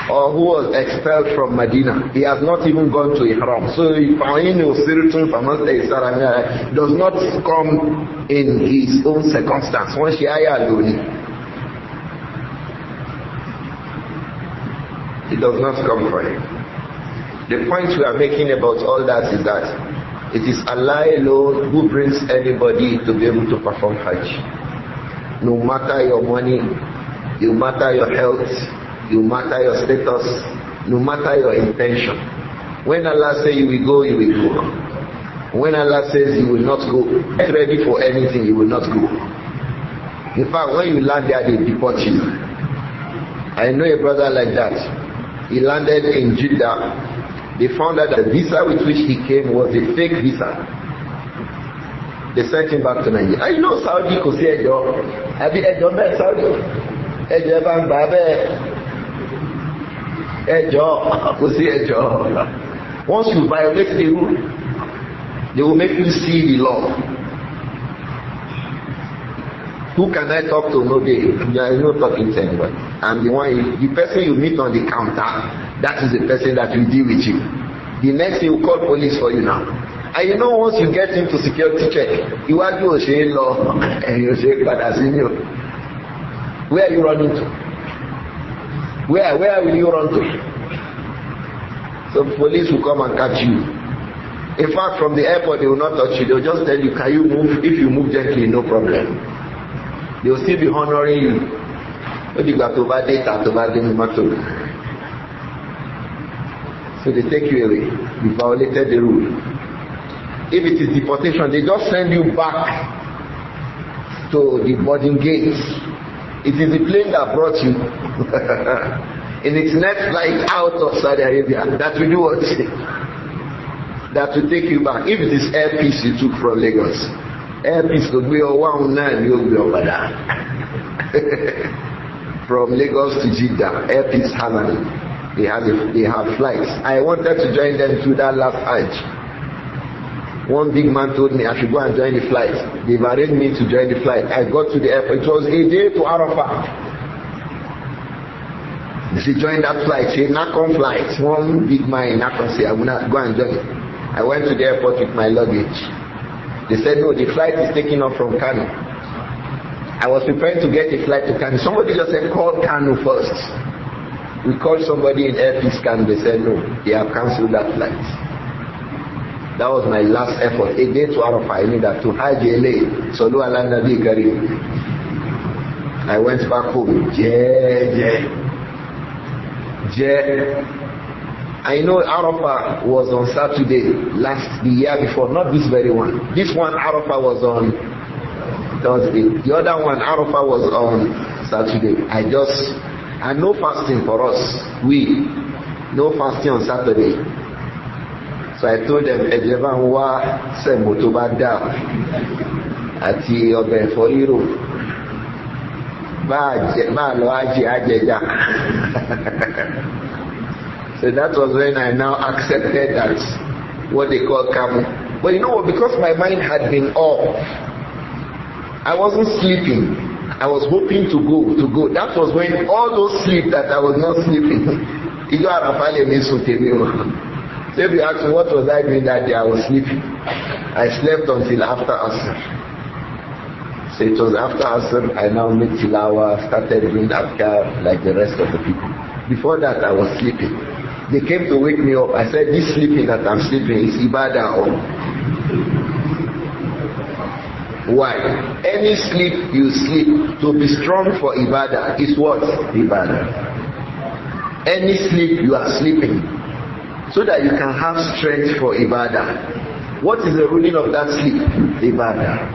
or who was expelled from Medina, he has not even gone to ihram. So if does not come in his own circumstance. It does not come for him. The point we are making about all that is that it is Allah alone who brings anybody to be able to perform Hajj. No matter your money, no matter your health, no matter your status, no matter your intention. When Allah says you will go, you will go. When Allah says you will not go, get ready for anything, you will not go. In fact, when you land there, they deport you. I know a brother like that. He landed in Jeddah. They found out that the visa with which he came was a fake visa. They sent him back to Nigeria. I know Saudi could say a job. Have you a job at Saudi? A job and Babe. A job. Could say a job. Once you violate the rule, they will make you see the law. Who can I talk to? No, there is no talking to anybody. I'm the person you meet on the counter, that is the person that will deal with you. The next thing will call police for you now. And you know, once you get into security check, you want to say law, and you say, but as in you, where are you running to? Where will you run to? So police will come and catch you. In fact, from the airport, they will not touch you. They will just tell you, can you move? If you move gently, no problem. They will still be honoring you. So they take you away. You violated the rule. If it is deportation, they just send you back to the boarding gate. It is the plane that brought you in its next flight out of Saudi Arabia that will do what? That will take you back. If it is airpiece you took from Lagos, airpiece could be 109, you'll be over there. From Lagos to Jeddah, airpiece Hamani. They have flights. I wanted to join them through that last Hajj. One big man told me I should go and join the flight. They've arranged me to join the flight. I got to the airport. It was a day to Arafah. They say, join that flight. Say, Nakon flight. One big man in Nakon say, I will not go and join. I went to the airport with my luggage. They said, no, the flight is taking off from Kano. I was preparing to get a flight to Kano. Somebody just said, call Kano first. We called somebody in Air Peace Kano. They said, no, they have cancelled that flight. That was my last effort. A day to Arafah, I knew that to Hajj LA, Sallu ala Nabi Kareem. I went back home. I know Arafah was on Saturday the year before, not this very one. This one Arafah was on Thursday. The other one Arafah was on Saturday. And no fasting for us. No fasting on Saturday. So I told them, Ejevan wa se motobada ati obe for hero. Ba lo ajeja. So that was when I now accepted that what they call kamu. But you know what? Because my mind had been off, I wasn't sleeping. I was hoping to go. That was when all those sleep that I was not sleeping. So if you ask me what was I doing that day, I was sleeping. I slept until after Asr. So it was after Asr, I now made tilawa, started doing adhkar like the rest of the people. Before that, I was sleeping. They came to wake me up. I said, this sleeping that I'm sleeping is ibadah. Why? Any sleep you sleep to be strong for ibadah is what? Ibadah. Any sleep you are sleeping so that you can have strength for ibadah. What is the ruling of that sleep? Ibadah.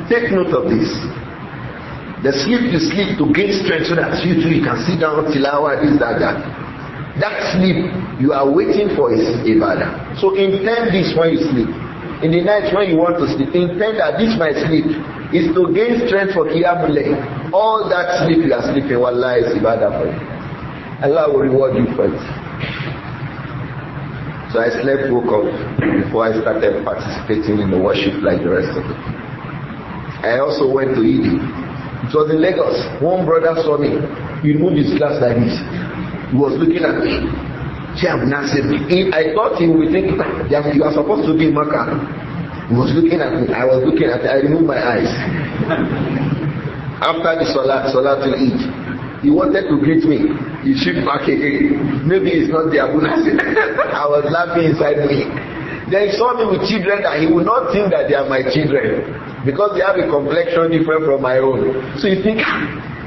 Take note of this. The sleep you sleep to gain strength so that you too you can sit down till hour, this, that. That sleep you are waiting for is ibadah. So intend this when you sleep. In the night when you want to sleep, intend that this my sleep is to gain strength for qiyamul layl. All that sleep you are sleeping, wallah, is ibadah for you. Allah will reward you for it. So I slept, woke up before I started participating in the worship like the rest of it. I also went to Eid. It was in Lagos. One brother saw me. He moved his glass like this. He was looking at me. Nāsir. I thought he would think that you are supposed to be in Makkah. He was looking at me. I was looking at him. I removed my eyes. After the Salatul Eid, he wanted to greet me. He shift back again. Maybe it's not the Abu Nāsir. I was laughing inside me. Then he saw me with children that he would not think that they are my children because they have a complexion different from my own. So you think,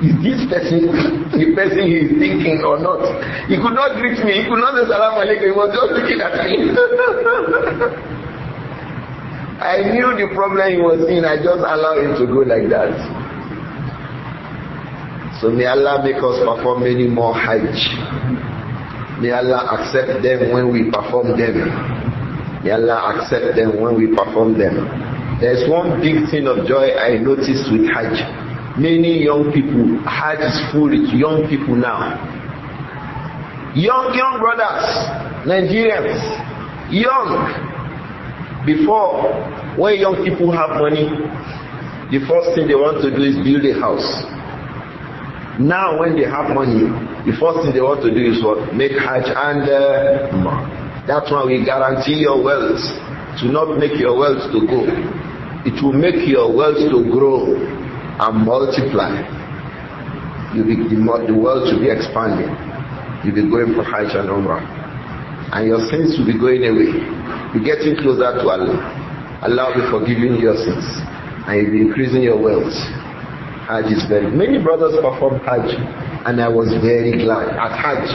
is this person the person he is thinking or not? He could not greet me. He could not say salam alaikum. He was just looking at me. I knew the problem he was in. I just allowed him to go like that. So may Allah make us perform many more Hajj. May Allah accept them when we perform them. May Allah accept them when we perform them. There's one big thing of joy I noticed with Hajj. Many young people, Hajj is full with young people now. Young brothers, Nigerians, young. Before, when young people have money, the first thing they want to do is build a house. Now when they have money, the first thing they want to do is what? Make Hajj and that's why we guarantee your wealth. To not make your wealth to go. It will make your wealth to grow and multiply. The world will be expanding. You'll be going for Hajj and Umrah. And your sins will be going away. You're getting closer to Allah. Allah will be forgiving your sins. And you'll be increasing your wealth. Hajj is very... Many brothers perform Hajj. And I was very glad. At Hajj.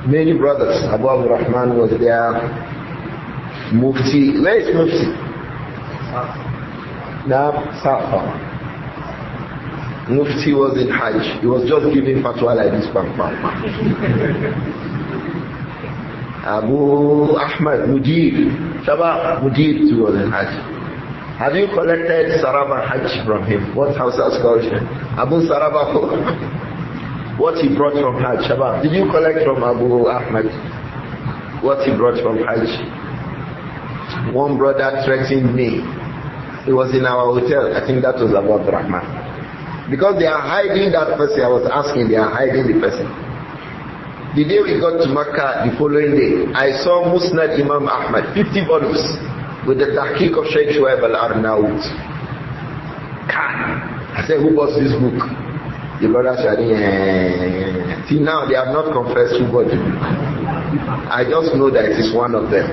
Many brothers. Abu Abdur-Rahman was there. Mufti. Where is Mufti? Safa. Mufti was in Hajj. He was just giving fatwa like this. Abu Ahmad Mudir. Shabab Mudir too was in Hajj. Have you collected Saraba Hajj from him? What house has called him? Abu Saraba. What he brought from Hajj. Shabab. Did you collect from Abu Ahmad? What he brought from Hajj? One brother threatened me. He was in our hotel. I think that was Abu Abdur-Rahman. Because they are hiding that person. I was asking, they are hiding the person. The day we got to Makkah, the following day, I saw Musnad Imam Ahmad, 50 volumes, with the tahqiq of Shaykh Shuaib al-Arnaout. I said, who bought this book? The brother said, yeah. See, now they have not confessed who bought it. I just know that it is one of them.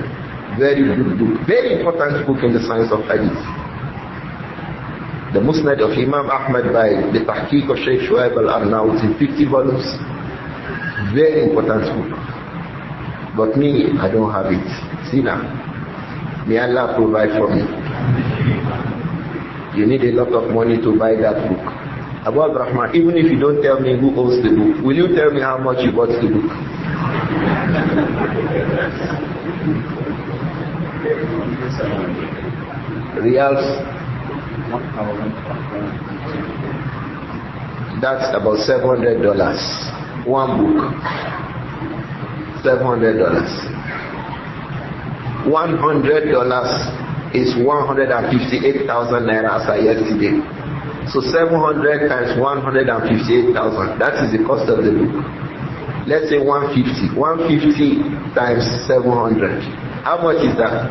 Very good book. Very important book in the science of hadith. The Musnad of Imam Ahmad by the tahqiq of Shaykh Shuaib al-Arnaout in 50 volumes. Very important book. But me, I don't have it. See now. May Allah provide for me. You need a lot of money to buy that book. Abu Abdur-Rahman, even if you don't tell me who owns the book, will you tell me how much you bought the book? Riyals. That's about $700. One book. $700. $100 is 158,000 naira as of yesterday. So 700 times 158,000. That is the cost of the book. Let's say 150. 150 times 700. How much is that?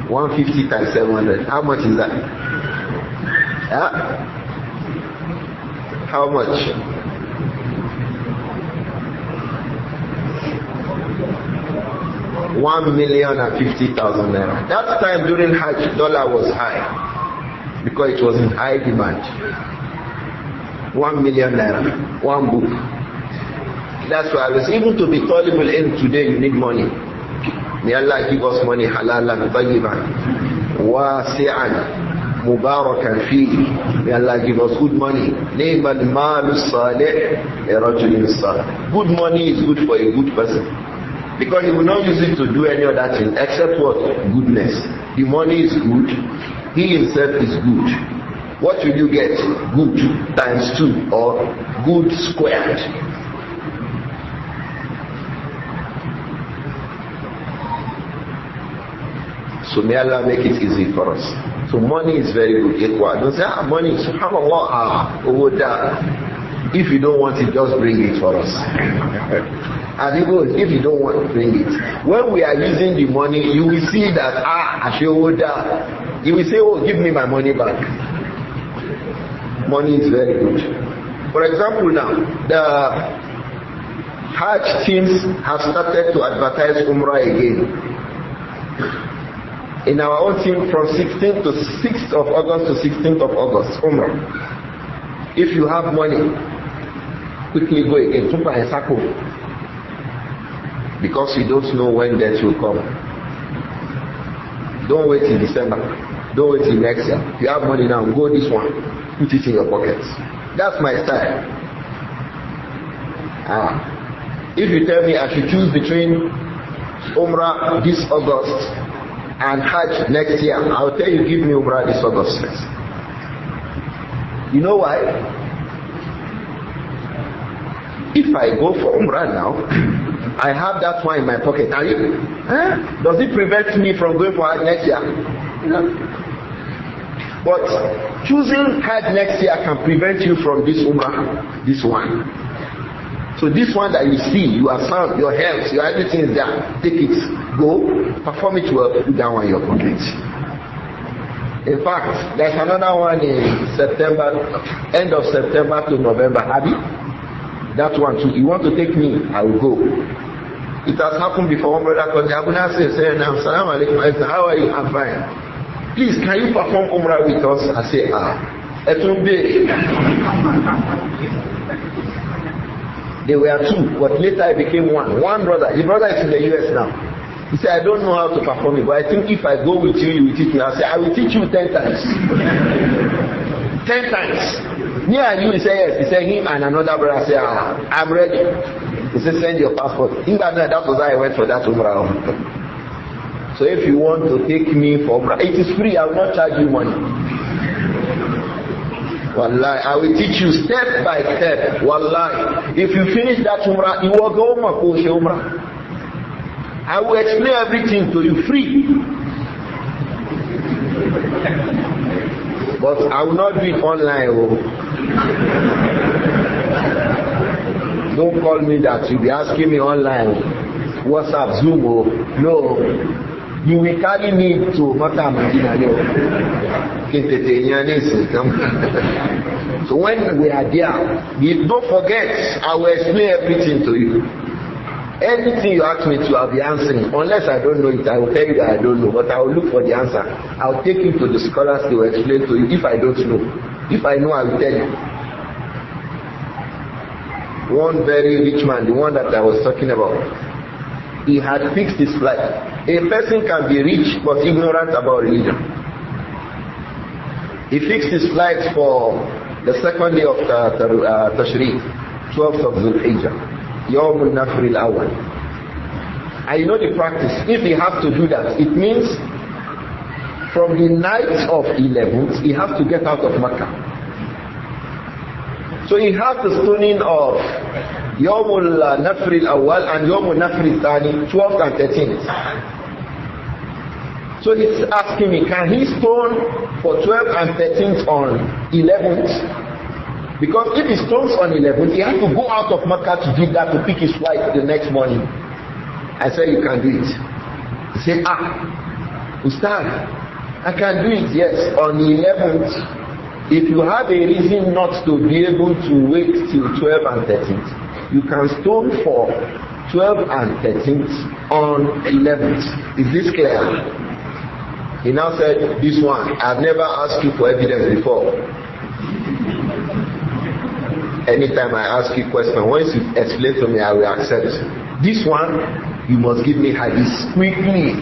150 times 700. How much is that? How much? $1,050,000 naira. That time during Hajj, dollar was high because it was in high demand. 1 million naira, one book. That's why I was even to be tolerable in today. You need money. May Allah give us money halalan tayyiban wasi'an mubarakan fihi. May Allah give us good money. Ni'mal malu salih li rajulin salih. Good money is good for a good person. Because he will not use it to do any other thing except what? Goodness. The money is good. He himself is good. What will you get? Good times 2 or good squared. So may Allah make it easy for us. So money is very good. Don't say, money, subhanallah, if you don't want it, just bring it for us. And even if you don't want to bring it, when we are using the money, you will see that you will say, oh, give me my money back. Money is very good. For example, now the Hajj teams have started to advertise Umrah again. In our own team, from 16th to 6th of August to 16th of August, Umrah. If you have money, quickly go again. Because you don't know when death will come. Don't wait till December. Don't wait till next year. If you have money now, go this one. Put it in your pockets. That's my style. If you tell me I should choose between Umrah this August and Hajj next year, I'll tell you, give me Umrah this August. You know why? If I go for Umrah now, I have that one in my pocket. Does it prevent me from going for Hajj next year? No. But choosing Hajj next year can prevent you from this Umrah, this one. So this one that you see, you are sound, your health, your everything is there. Take it, go, perform it well, put that one in your pocket. In fact, there's another one in September, end of September to November. Abi, that one too. You want to take me? I will go. It has happened before. One brother called me. Abu Nāsir said, "Assalamu alaikum. I said, how are you? I'm fine. Please, can you perform Umrah with us?" I say, it will be. They were two, but later I became one. One brother. The brother is in the US now. He said, I don't know how to perform it, but I think if I go with you, you will teach me. I said, I will teach you 10 times. 10 times. Me and you, he said, yes. He said, him and another brother said, I'm ready. He said, send your passport. In that night, that was how I went for that Umrah. So if you want to take me for Umrah, it is free. I will not charge you money. Wallahi, I will teach you step by step. Wallahi, if you finish that Umrah, you will go Umrah. I will explain everything to you free. But I will not do it online. Oh. Don't call me that. You'll be asking me online. WhatsApp, Zoom. Oh. No. You will carry me to Makkah, Medina. So when we are there, don't forget, I will explain everything to you. Anything you ask me to, I'll be answering. Unless I don't know it, I will tell you that I don't know. But I will look for the answer. I'll take you to the scholars to explain to you if I don't know. If I know, I will tell you. One very rich man, the one that I was talking about, he had fixed his flight. A person can be rich but ignorant about religion. He fixed his flight for the second day of Tashriq, 12th of Dhul-Hijjah, Yawm al-Nafr al-Awwal. And you know the practice. If he has to do that, it means from the night of 11th, he has to get out of Makkah. So he has the stoning of Yawm al-Nafr al-Awwal and Yawm al-Nafr al-Thani, 12th and 13th. So he's asking me, can he stone for 12th and 13th on 11th? Because if he stones on 11th, he has to go out of Makkah to do that, to pick his flight the next morning. I said, you can do it. He said, Ustad, I can do it, yes, on the 11th. If you have a reason not to be able to wait till 12th and 13th, you can stone for 12th and 13th on 11th. Is this clear? He now said, this one, I've never asked you for evidence before. Anytime I ask you a question, once you explain to me, I will accept. This one, you must give me hadith quickly.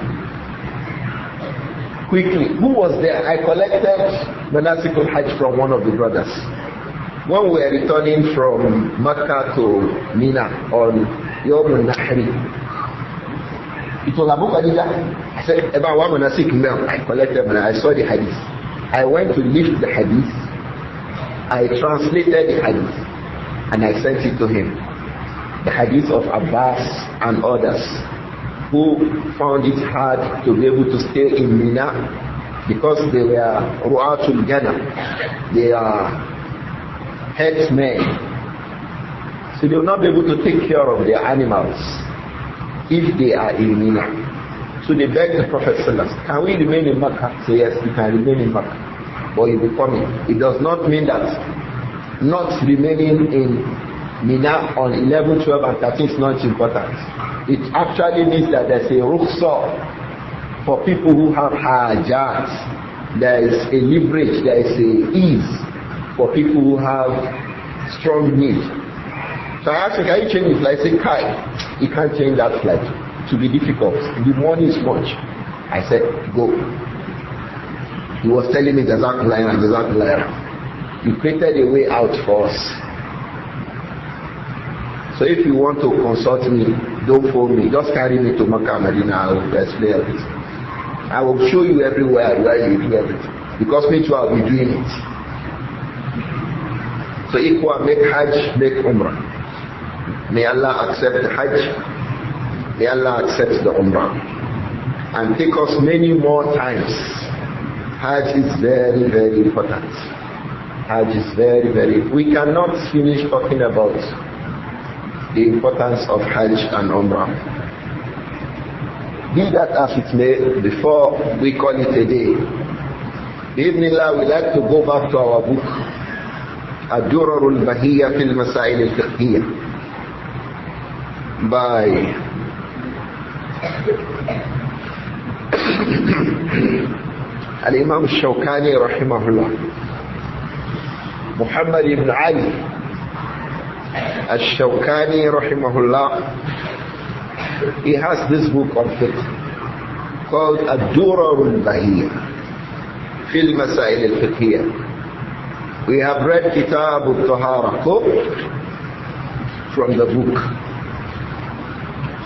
Quickly. Who was there? I collected Nāsir al-Hajj from one of the brothers. When we were returning from Makkah to Mina on Yawm al-Nahri, it was Abu Khadija. I said, about one Nāsir al-Hajj. I collected and I saw the hadith. I went to lift the hadith. I translated the hadith and I sent it to him. The hadith of Abbas and others who found it hard to be able to stay in Mina because they were Ru'atul Jannah. They are headsmen. So they will not be able to take care of their animals if they are in Mina. So they begged the Prophet Sallallahu Alaihi Wasallam, can we remain in Makkah? So yes, you can remain in Makkah. But you will come in. It does not mean that not remaining in Mina on 11, 12 and 13 is not important. It actually means that there's a rukhsah for people who have hajat. There is a leverage, there is a ease for people who have strong need. So I asked him, can you change his flight? I said, Kai, you can't change that flight. It will be difficult. The money is much. I said, go. He was telling me, Jazakallah. You created a way out for us. So if you want to consult me, don't phone me. Just carry me to Makkah, Medina. I will explain everything. I will show you everywhere where you do everything. Because me too, I will be doing it. So Ikhwa, make Hajj, make Umrah. May Allah accept the Hajj. May Allah accept the Umrah. And take us many more times. Hajj is very, very important. Hajj is very, very... We cannot finish talking about the importance of Hajj and Umrah. Be that as it may, before we call it a day, Bismillah, we like to go back to our book, Ad-Durar Al-Bahiyyah fil Masail Al-Fiqhiyyah, by Al-Imām Ash-Shawkāni rahimahullah, Muhammad ibn Ali Ash-Shawkāni rahimahullah. He has this book on fiqh called Ad-Durar Al-Bahiyyah fil Masail Al-Fiqhiyyah. We have read Kitab Al-Tahara from the book.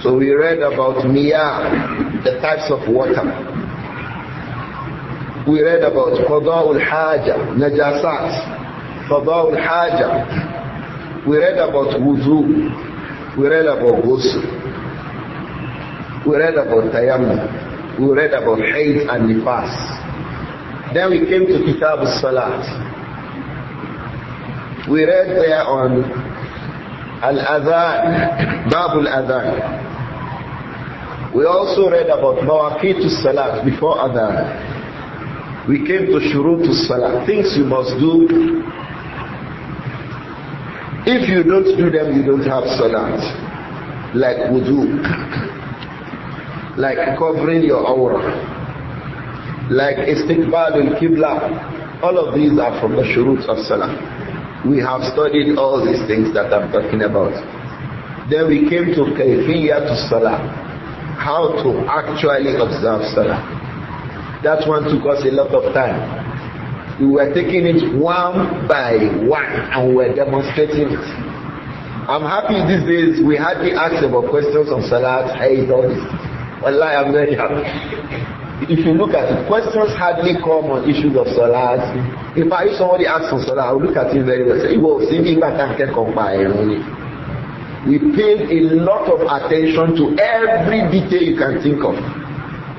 So we read about miyah, the types of water. We read about Qadā'ul Hāja, najasat, Qadā'ul Hāja. We read about wudu. We read about ghusl. We read about tayammum. We read about hayd and nifas. Then we came to Kitab al-Salat. We read there on Al-Adhan, Bab al-Adhan. We also read about Mawaqit al-Salat before Adhan. We came to Shurut al-Salat, things you must do. If you don't do them, you don't have Salat. Like wudu, like covering your aura, like istiqbal al-Qibla. All of these are from the Shurut of Salah. We have studied all these things that I'm talking about. Then we came to Kayfiyat al-Salah, how to actually observe Salah. That one took us a lot of time. We were taking it one by one and we were demonstrating it. I'm happy these days we hardly ask about questions on Salat, Hayd, all this. Wallahi, I'm very happy. If you look at it, questions hardly come on issues of Salat. If somebody asks on Salat, I will look at it very well. Say, we paid a lot of attention to every detail you can think of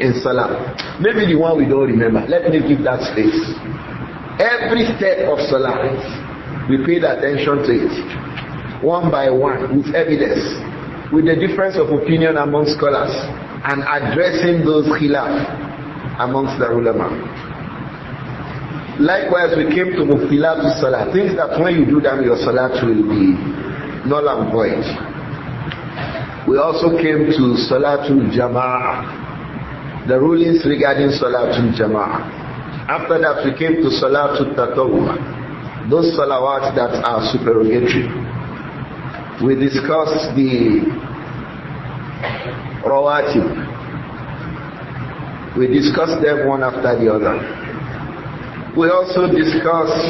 in Salah. Maybe the one we don't remember. Let me give that space. Every step of Salah, we paid attention to it. One by one, with evidence, with the difference of opinion among scholars, and addressing those khilaf amongst the ulama. Likewise, we came to Muftilat Salah, things that when you do them, your Salat will be null and void. We also came to Salatul Jama'ah, the rulings regarding Salatul Jama'ah. After that, we came to Salatul Tatawwuh, those salawats that are supererogatory. We discussed the rawatib. We discussed them one after the other. We also discussed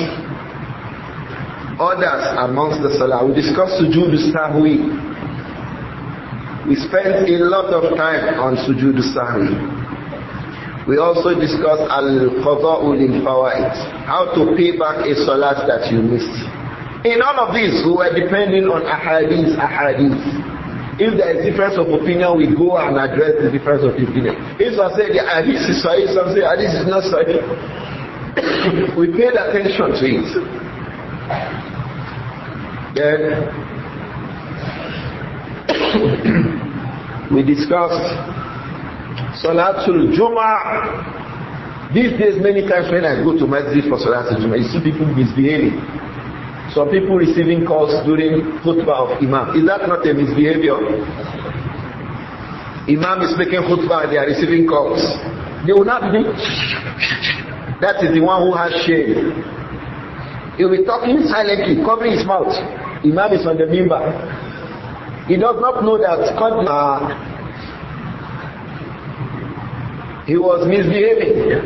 others amongst the salah. We discussed sujood sahwi. We spent a lot of time on sujood sahwi. We also discussed al-qada'u lil-fawaid, how to pay back a salat that you missed. In all of this, we were depending on ahadith. If there is difference of opinion, we go and address the difference of opinion. If some say the hadith is sahih, some say hadith is not sahih. We paid attention to it. Then we discussed Salatul Jum'ah. These days, many times when I go to masjid for Salatul Jum'ah, you see people misbehaving. Some people receiving calls during khutbah of Imam. Is that not a misbehavior? Imam is making khutbah and they are receiving calls. They will not be. That is the one who has shame. He will be talking silently, covering his mouth. Imam is on the mimbar. He does not know that he was misbehaving.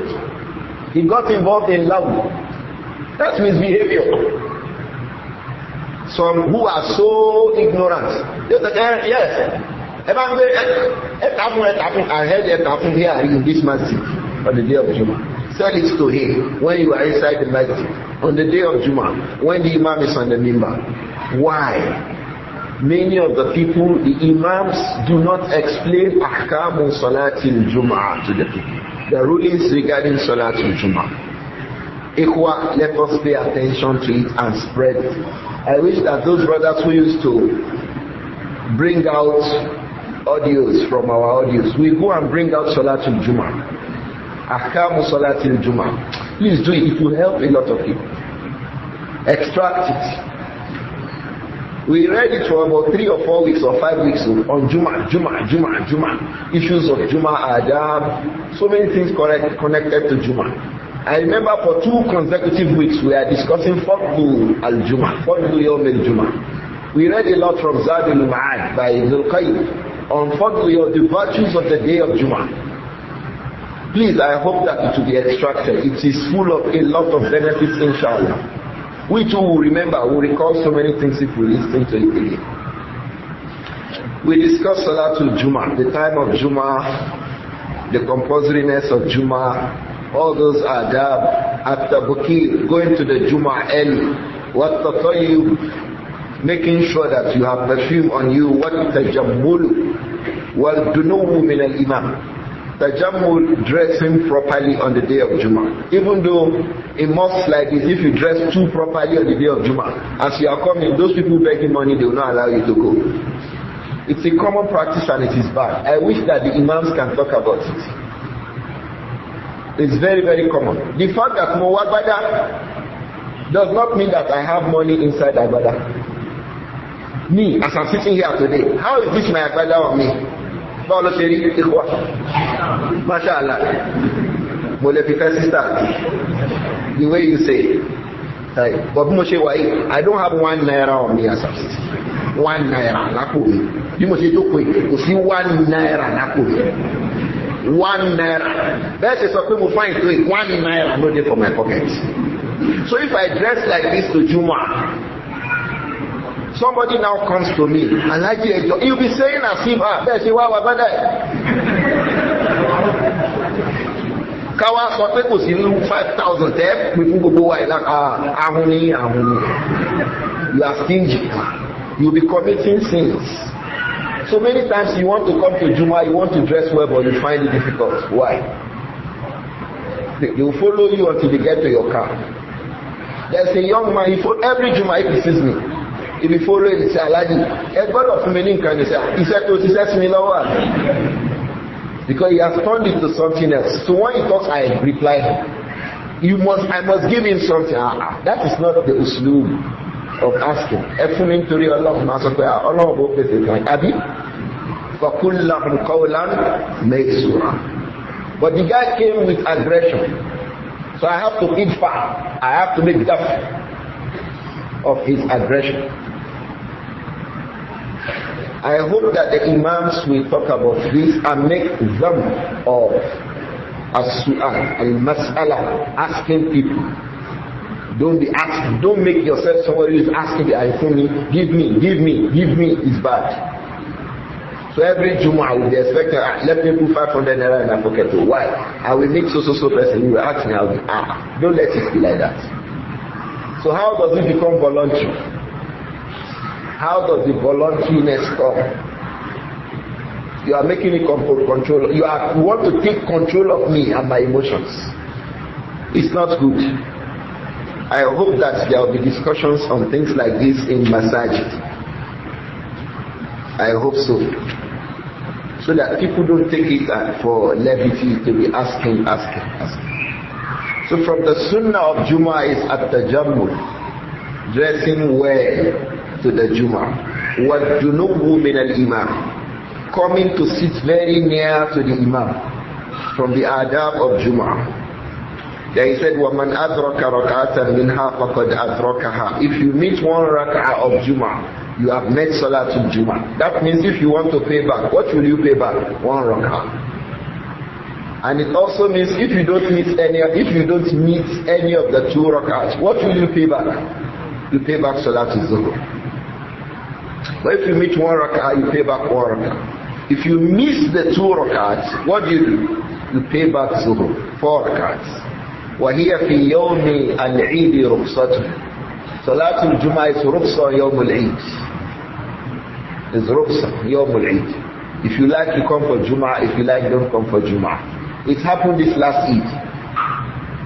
He got involved in love. That's misbehavior. Some who are so ignorant, they say, yes, I heard it happen here in this masjid on the day of Jummah. Tell it to him when you are inside the masjid on the day of Jummah, when the Imam is on the mimbar. Why? Many of the people, the Imams, do not explain ahkamu salatil Jum'ah to the people. The rulings regarding salatil Jum'ah. Ikhwa, let us pay attention to it and spread it. I wish that those brothers who used to bring out audios from our audios, we go and bring out Salatul Jum'ah. Ahkamu Salatul Jum'ah. Please do it. It will help a lot of people. Extract it. We read it for about 3 or 4 weeks or 5 weeks on Jum'ah. Issues of Jum'ah, adab, so many things connected to Jum'ah. I remember for 2 consecutive weeks we are discussing Fadlu al-Jum'ah, Fadlu Yawm al-Jum'ah. We read a lot from Zad al-Ma'ad by Ibn al-Qayyim on Fadlu, the virtues of the day of Jum'ah. Please, I hope that it will be extracted. It is full of a lot of benefits, inshallah. We too will remember, we recall so many things if we listen to it again. We discussed Salatul Jum'ah, the time of Jum'ah, the compulsoriness of Jum'ah, all those adab, at-tabukir, going to the Jum'ah early, wat-tatayyub, making sure that you have perfume on you, wat-tajammulu, wal-dunuwu min al-imam, Tajammul, dressing properly on the day of Jummah. Even though in mosques like this, if you dress too properly on the day of Jummah, as you are coming, those people begging money, they will not allow you to go. It's a common practice and it is bad. I wish that the Imams can talk about it. It's very, very common. The fact that Muwagbada does not mean that I have money inside Agbada. Me, as I'm sitting here today, how is this my Agbada on me? MashaAllah. The way you say it. But I don't have 1 naira on me as I'm sitting. 1 naira. You must say, you see 1 naira. 1 naira. That is what people find to it. 1 naira no day for my pocket. So if I dress like this to Juma, somebody now comes to me and like you'll be saying as if Kawa sọ pé kò sí 5,000 tẹ́ pín fún gbogbo wa ahun ni. You are stingy. You will be committing sins. So many times you want to come to Juma, you want to dress well, but you find it difficult. Why? They will follow you until they get to your car. There's a young man, every Juma he sees me. If you follow it, he says, Aliyy, a God of meaning can say, he said to me, because he has turned it to something else. So when he talks, I reply, I must give him something. That is not the usloob of asking. But the guy came with aggression. So I have to eat far. I have to make daf of his aggression. I hope that the Imams will talk about this and make them of as-su'al, al-mas'ala, asking people. Don't be asking. Don't make yourself somebody who is asking the iPhone, give me, is bad. So every Jumu'ah will be expecting, let me put 500 naira in my pocket. Why? I will make so person. You will ask me, don't let it be like that. So how does it become voluntary? How does the voluntariness come? You are making me control. You want to take control of me and my emotions. It's not good. I hope that there will be discussions on things like this in masajid. I hope so. So that people don't take it for levity to be asking. So from the sunnah of Jummah is at-tajammul, dressing well to the Jummah. وَالْجُنُوبُ مِنَ الْإِمَامِ, coming to sit very near to the Imam from the adab of Jummah. Then he said, وَمَنْ أَدْرَكَ رَكْعَةً مِنْهَا فَقَدْ أَدْرَكَهَا. If you meet 1 rak'ah of Jummah, you have met Salatul Jummah. That means if you want to pay back, what will you pay back? 1 rak'ah. And it also means if you don't meet any of the 2 rak'ahs, what will you pay back? You pay back Salatul Zuhr. But if you meet 1 rak'ah, you pay back 1 rak'ah. If you miss the 2 rak'ahs, what do? You pay back Zuhr, 4 rak'ahs. وَهِيَ فِي يَوْمِ الْعِيدِ رُخْصَةٌ. Salatul Jummah is Rukhsa Yawm al-Eid. It's Rukhsa Yawm al-Eid. If you like, you come for Jummah. If you like, don't come for Jummah. It happened this last Eid.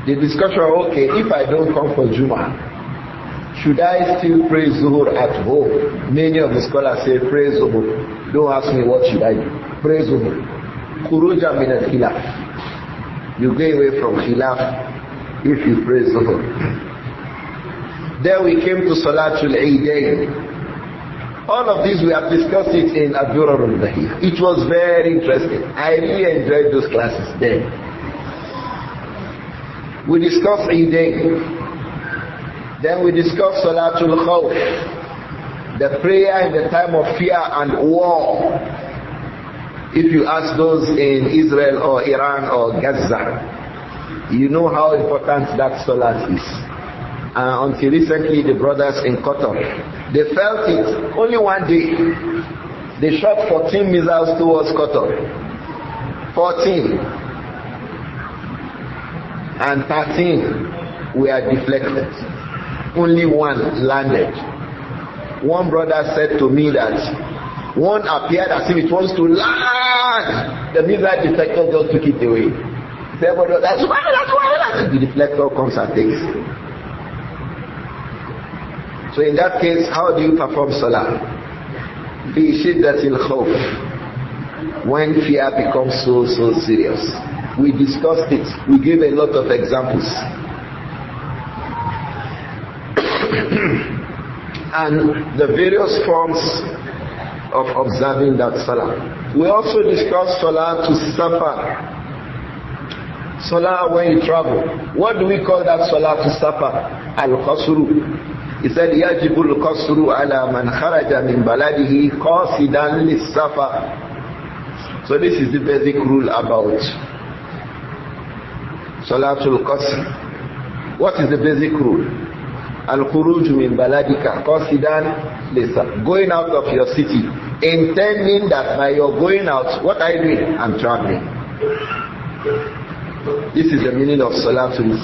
The discussion, okay, if I don't come for Jummah, should I still pray Zuhur at home? Many of the scholars say pray Zuhur. Don't ask me what should I do. Pray Zuhur. Khuruja min al-khilaf. You go away from khilaf if you pray Zuhur. Then we came to Salatul Eidain. All of these we have discussed it in Ad-Durar Al-Bahiyyah. It was very interesting. I really enjoyed those classes then. We discussed Eidain. Then we discussed Salatul Khawf, the prayer in the time of fear and war. If you ask those in Israel or Iran or Gaza, you know how important that Salat is. Until recently, the brothers in Qatar, they felt it. Only one day, they shot 14 missiles towards Qatar. 14. And 13 were deflected. Only 1 landed. One brother said to me that one appeared as if it wants to land and the missile detector just took it away. Say, but that's why the deflector comes and takes. So in that case, how do you perform salah? Fi shiddatil khawf. When fear becomes so serious. We discussed it. We gave a lot of examples. And the various forms of observing that salah. We also discussed salah to safar. Salah when you travel. What do we call that salah to safar? Al-Qasru. He said, يَجِبُ الْقَصْرُ عَلَى مَنْ خَرَجَ مِنْ بَلَدِهِ قَاصِدًا لِلسَّفَرِ. So this is the basic rule about Salatul Qasr. What is the basic rule? Al-Khuruj min baladika qasidan lisa. Going out of your city, intending that by your going out, what are you doing? I'm traveling. This is the meaning of Salatul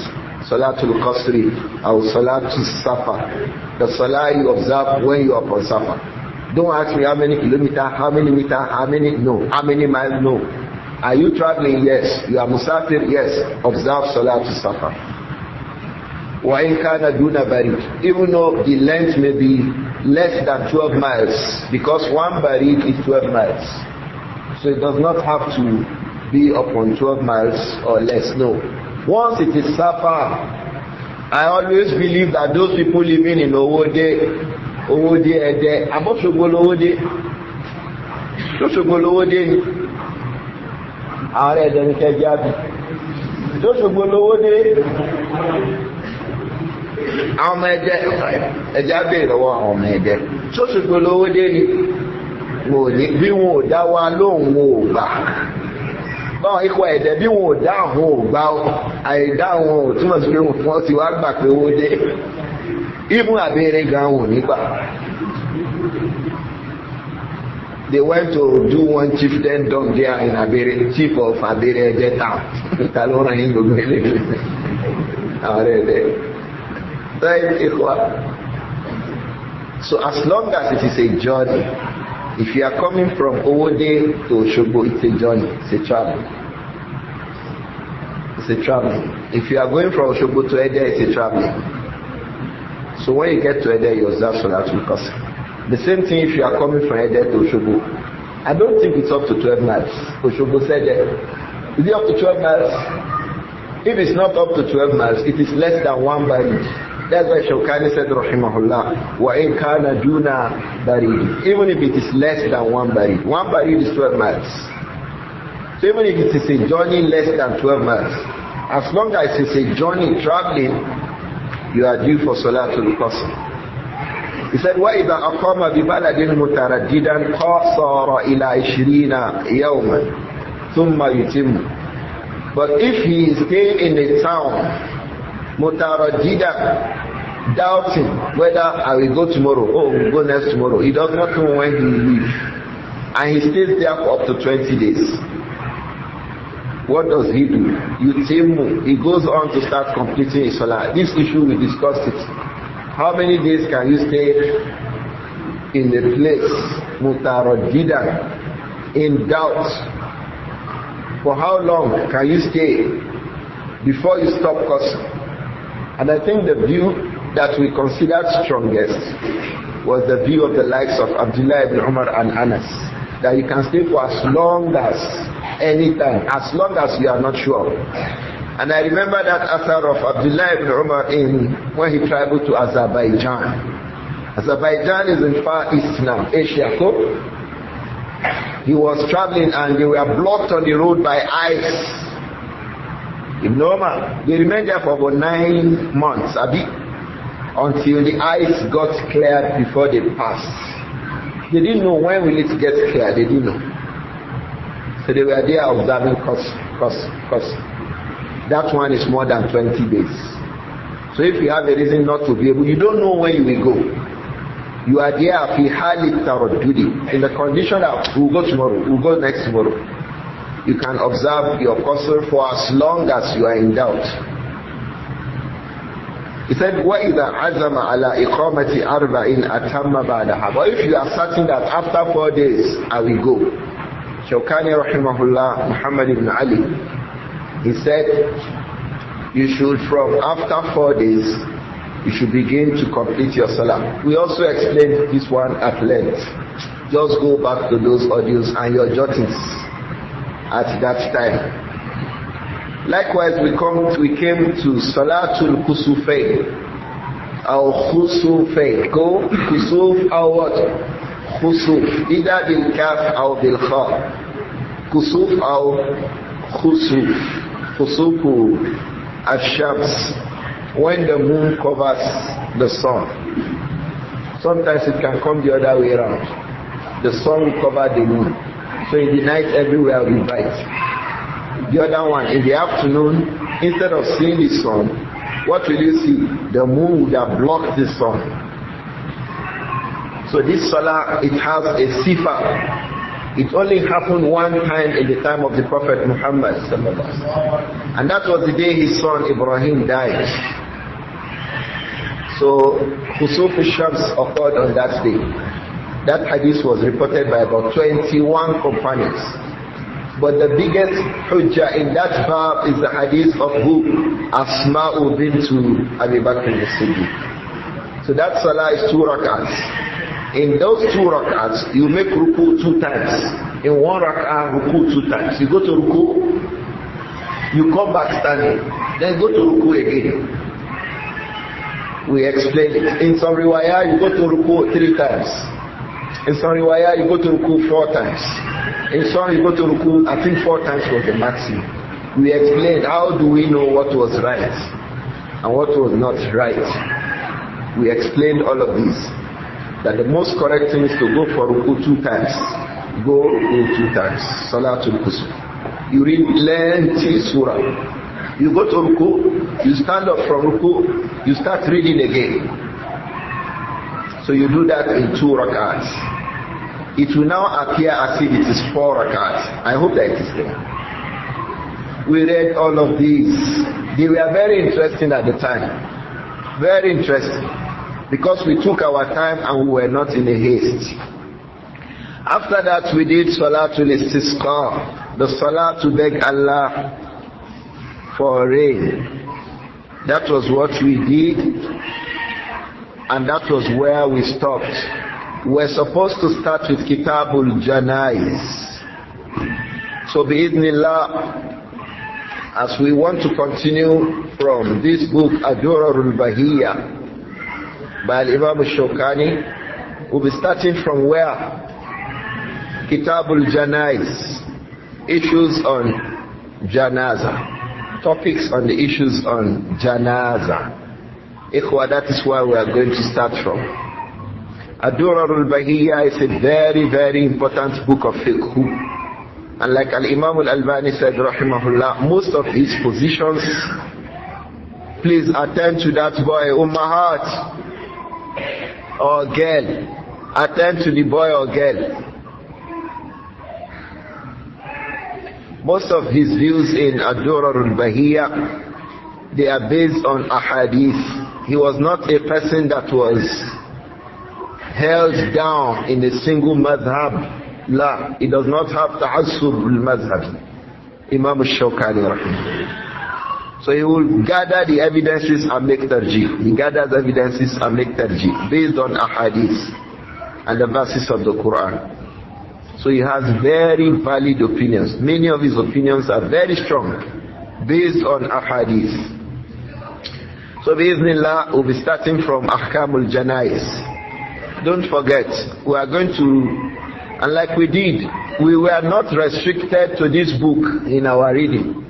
Qasri or Salatul Safar. The Salah you observe when you are upon Safar. Don't ask me how many kilometers, how many meters, how many miles, no. Are you traveling? Yes. You are Musafir? Yes. Observe Salatul Safar. وَإِنْ كَانَ دُونَ بَرِيدٍ. Even though the length may be less than 12 miles, because one barid is 12 miles. So it does not have to be upon 12 miles or less, no. Once it is Safar, I always believe that those people living in Owode, Ede, Aboshogolowode, Joshogolowode, Are Ede Nkejabi, Joshogolowode, Àwọn ẹja bèèrè lọ́wọ́ àwọn ọmọ ẹ̀dẹ́ tó ṣùgbọ́n lówó dé ní bí wọn ò dá wa lóhùn wọn ò gbà báwọn ikọ̀ ẹ̀dẹ́ bí wọn ò dá àwọn ò gbà àìdá wọn ò túmọ̀ sí pé wọ́n ti wá gbà pé owó dé ibùn àbẹ̀rẹ̀ gan wọn ò ní gbà. They went to do one chieftaindom there in Abere, chief of Abere Ẹdẹ town. Ìtàlọ́rọ̀ yín gbogbo ẹlẹ́gbẹ̀ẹ́ àwọn ẹ̀dẹ́. So as long as it is a journey, if you are coming from Owode to Osogbo, it's a journey, it's a travel. It's a travel. If you are going from Osogbo to Ede, it's a travel. So when you get to Ede, you observe Salatul Qasr. The same thing if you are coming from Ede to Osogbo. I don't think it's up to 12 miles. Osogbo said Ede. Is it up to 12 miles? If it's not up to 12 miles, it is less than one barid. That's why Ash-Shawkāni said, Rahimahullah, وَإِنْ كَانَ دُونَ بَرِيدٍ. Even if it is less than one barid. One barid is 12 miles. So even if it is a journey less than 12 miles, as long as it's a journey traveling, you are due for Salatul Qasr. He said, وَإِذَا أَقَامَ بِبَلَدٍ مُتَرَدِّدًا قَاصَرَ إِلَى 20 يَوْمًا ثُمَّ يُتِمُّ. But if he is staying in a town, Mutaraddidan, doubting whether I will go tomorrow or will go next tomorrow. He does not know when he will leave. And he stays there for up to 20 days. What does he do? He goes on to start completing his salah. This issue we discussed it. How many days can you stay in the place Mutaraddidan, in doubt? For how long can you stay before you stop cursing? And I think the view that we considered strongest was the view of the likes of Abdullah ibn Umar and Anas, that you can stay for as long as any time, as long as you are not sure. And I remember that author of Abdullah ibn Umar when he traveled to Azerbaijan. Azerbaijan is in Far East now, Asia. He was traveling and they were blocked on the road by ice. Ibn Umar, they remained there for about 9 months, until the ice got cleared before they passed. They didn't know when will it get cleared, they didn't know. So they were there observing cost. That one is more than 20 days. So if you have a reason not to be able, you don't know when you will go. You are there fi hali taraddudi, in the condition that we'll go tomorrow, we'll go next tomorrow. You can observe your qasr for as long as you are in doubt. He said, وَإِذَا عَزَمَ عَلَىٰ إِقَامَةِ أَرْبَعٍ أَتَمَّ بَعْدَهَا. But if you are certain that after 4 days I will go, Shawkāni rahimahullah, Muhammad ibn Ali, he said, you should from after 4 days, you should begin to complete your salah. We also explained this one at length. Just go back to those audios and your jottings at that time. Likewise, we came to Salatul Kusufayn or Khusufayn. Go Kusuf or what? Khusuf. Either bil kaf or bil kha. Kusuf or Khusuf. Khusufu Ash-Shams. When the moon covers the sun. Sometimes it can come the other way around. The sun will cover the moon. So in the night everywhere will be bright. The other one, in the afternoon, instead of seeing the sun, what will you see? The moon would have blocked the sun. So this salah, it has a sifa. It only happened one time in the time of the Prophet Muhammad, and that was the day his son Ibrāhīm died. So Khusuf al-Shams occurred on that day. That hadith was reported by about 21 companions. But the biggest hujjah in that bab is the hadith of who? Asma'u bintu Abi Bakr as-Siddiq. So that salah is 2 rak'ats. In those 2 rak'ats, you make ruku 2 times. In 1 rak'ah, ruku 2 times. You go to ruku, you come back standing, then go to ruku again. We explain it. In some riwayah, you go to ruku 3 times. In some riwayah, you go to ruku 4 times. In some you go to ruku, I think 4 times was the maximum. We explained how do we know what was right and what was not right. We explained all of this. That the most correct thing is to go for ruku 2 times. Go ruku 2 times. Salatul Kusuf. You read plenty surah. You go to ruku, you stand up from ruku, you start reading again. So you do that in 2 rak'ats. It will now appear as if it is 4 rak'ats. I hope that it is there. We read all of these. They were very interesting at the time. Very interesting. Because we took our time and we were not in a haste. After that we did Salatul Istisqa. The Salah to beg Allah for rain. That was what we did. And that was where we stopped. We're supposed to start with Kitabul Janaiz. So bi'idhnillah, as we want to continue from this book Ad-Durar Al-Bahiyyah by Al-Imām Ash-Shawkāni, we'll be starting from where? Kitabul Janaiz, issues on Janaza, topics on the issues on Janaza. Ikhwa, that is where we are going to start from. Ad-Durar Al-Bahiyyah is a very, very important book of fiqh. And like Al-Imām Al-Albani said, rahimahullah, most of his positions, please attend to that boy, Ummahat, or girl. Attend to the boy or girl. Most of his views in Ad-Durar Al-Bahiyyah, they are based on ahadith. He was not a person that was held down in a single madhab. La, he does not have ta'assub al-madhhab. Imam Ash-Shawkāni rahimahullah. So he will gather the evidences and make tarjih. He gathers evidences and make tarjih based on ahadith and the verses of the Quran. So he has very valid opinions. Many of his opinions are very strong based on ahadith. So bi'idhnillah, we'll be starting from Ahkamul Janaiz. Don't forget, we are going to, and like we did, we were not restricted to this book in our reading.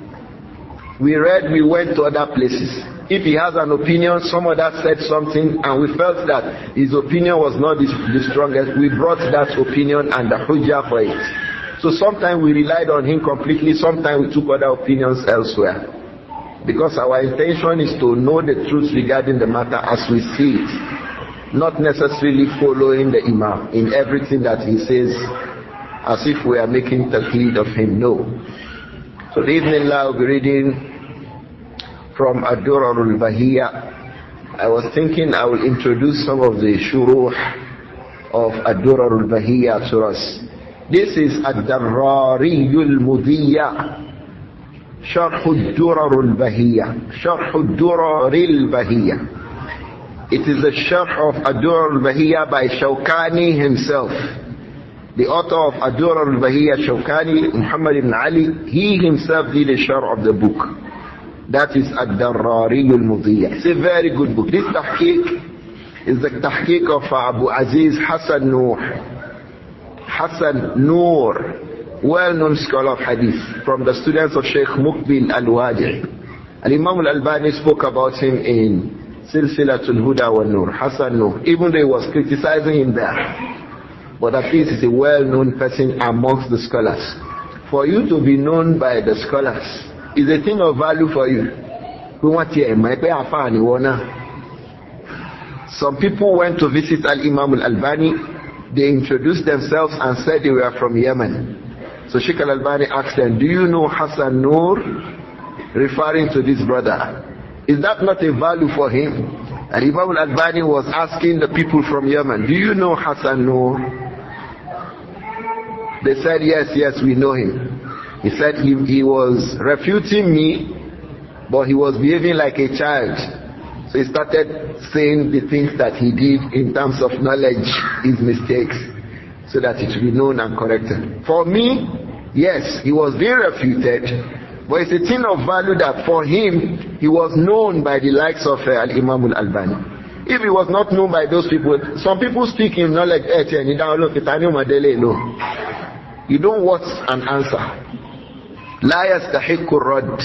We read, we went to other places. If he has an opinion, someone that said something, and we felt that his opinion was not the strongest, we brought that opinion and the hujjah for it. So sometimes we relied on him completely, sometimes we took other opinions elsewhere. Because our intention is to know the truth regarding the matter as we see it. Not necessarily following the Imam in everything that he says as if we are making taqlid of him. No. So bi'idhnillah, we'll be reading from Ad-Durar Al-Bahiyyah. I was thinking I will introduce some of the shuruh of Ad-Durar Al-Bahiyyah to us. This is Ad-Durar Al-Bahiyyah, Sharh Ad-Durar Al-Bahiyyah, Sharh Ad-Durar Al-Bahiyyah. It is the Sharh of Ad-Durar Al-Bahiyyah by Shawkāni himself. The author of Ad-Durar Al-Bahiyyah, Shawkāni, Muhammad ibn Ali, he himself did a Sharh of the book. That is Ad-Durar Al-Bahiyyah. It's a very good book. This tahqiq is the tahqiq of Abu Aziz Hassan Noor. Hassan Noor, well-known scholar of hadith, from the students of Shaykh Muqbil Al-Wadi'i. Al-Imām Al-Albani spoke about him in Silsilatul Huda wa Nur, Hassan Noor, even though he was criticizing him there. But at least he's a well-known person amongst the scholars. For you to be known by the scholars is a thing of value for you. Some people went to visit Al-Imām Al-Albani. They introduced themselves and said they were from Yemen. So Sheikh Al-Albani asked them, do you know Hassan Noor? Referring to this brother. Is that not a value for him? And Imam Al-Albani was asking the people from Yemen, do you know Hassan Noor? They said, yes, we know him. He said he was refuting me, but he was behaving like a child. So he started saying the things that he did in terms of knowledge, his mistakes, so that it should be known and corrected. For me, yes, he was being refuted, but it's a thing of value that for him, he was known by the likes of Al-Imām Al-Albani. If he was not known by those people, some people speak in knowledge, you don't want an answer. لا يستحق الرد.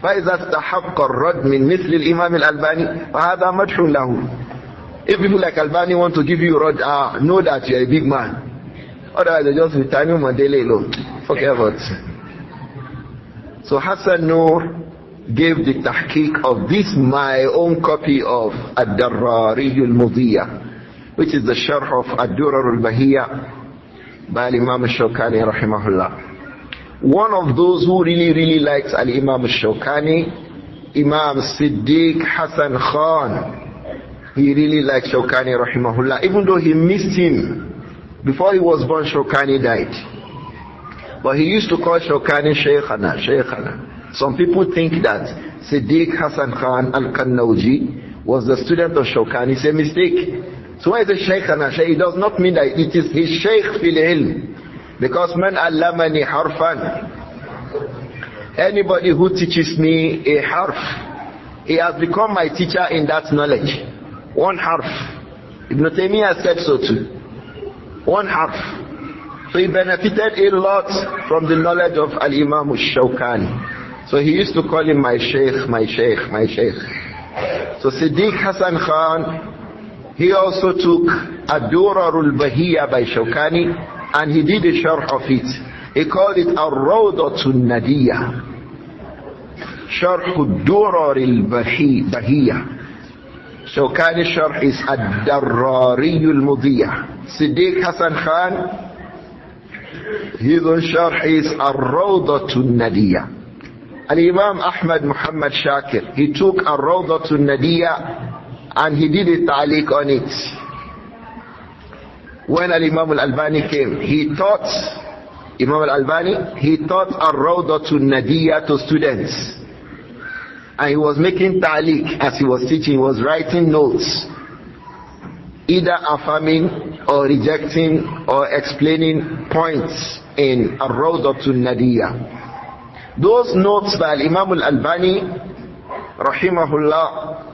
فإذا استحق الرد من مثل الإمام الألباني فهذا مدح له. If people like Albani want to give you rod, know that you are a big man. Otherwise they just return you Mandela alone. Forget about it. So Hassan Noor gave the tahqiq of this, my own copy of Ad-Durar Al-Bahiyyah, which is the sharh of Ad-Durar Al-Bahiyyah by Al-Imām Ash-Shawkāni rahimahullah. One of those who really liked Al-Imām Ash-Shawkāni, Imam Siddiq Hassan Khan, he really liked Shawkāni rahimahullah, even though he missed him. Before he was born, Shawkāni died. But he used to call Shawkāni Shaykhana. Some people think that Siddiq Hassan Khan Al-Kannawji was the student of Shawkāni. It's a mistake. So why is it Shaykhana? It does not mean that it is his Shaykh fil ilm. Because man allamani harfan, anybody who teaches me a harf, he has become my teacher in that knowledge. One harf. Ibn Taymiyyah said so too. One harf. So he benefited a lot from the knowledge of Al-Imām Ash-Shawkāni. So he used to call him my Shaykh, my Shaykh, my Shaykh. So Siddiq Hassan Khan, he also took Ad-Durar Al-Bahiyyah by Shawkāni, and he did a sharh of it. He called it Ar-Rawdatun Nadiyah. Sharh Ad-Durar Al-Bahiyyah. Shawkāni sharh is Ad-Durar Al-Bahiyyah. Siddiq Hassan Khan, his own sharh is Ar-Rawdatun Nadiyah. Al-Imām Ahmad Muhammad Shakir, he took Ar-Rawdatun Nadiyah and he did a ta'liq on it. When Al-Imām Al-Albani came, he taught Ar-Rawdatun Nadiyah to students. And he was making ta'liq as he was teaching. He was writing notes, either affirming or rejecting or explaining points in Ar-Rawdatun Nadiyah. Those notes by Imam Al-Albani rahimahullah,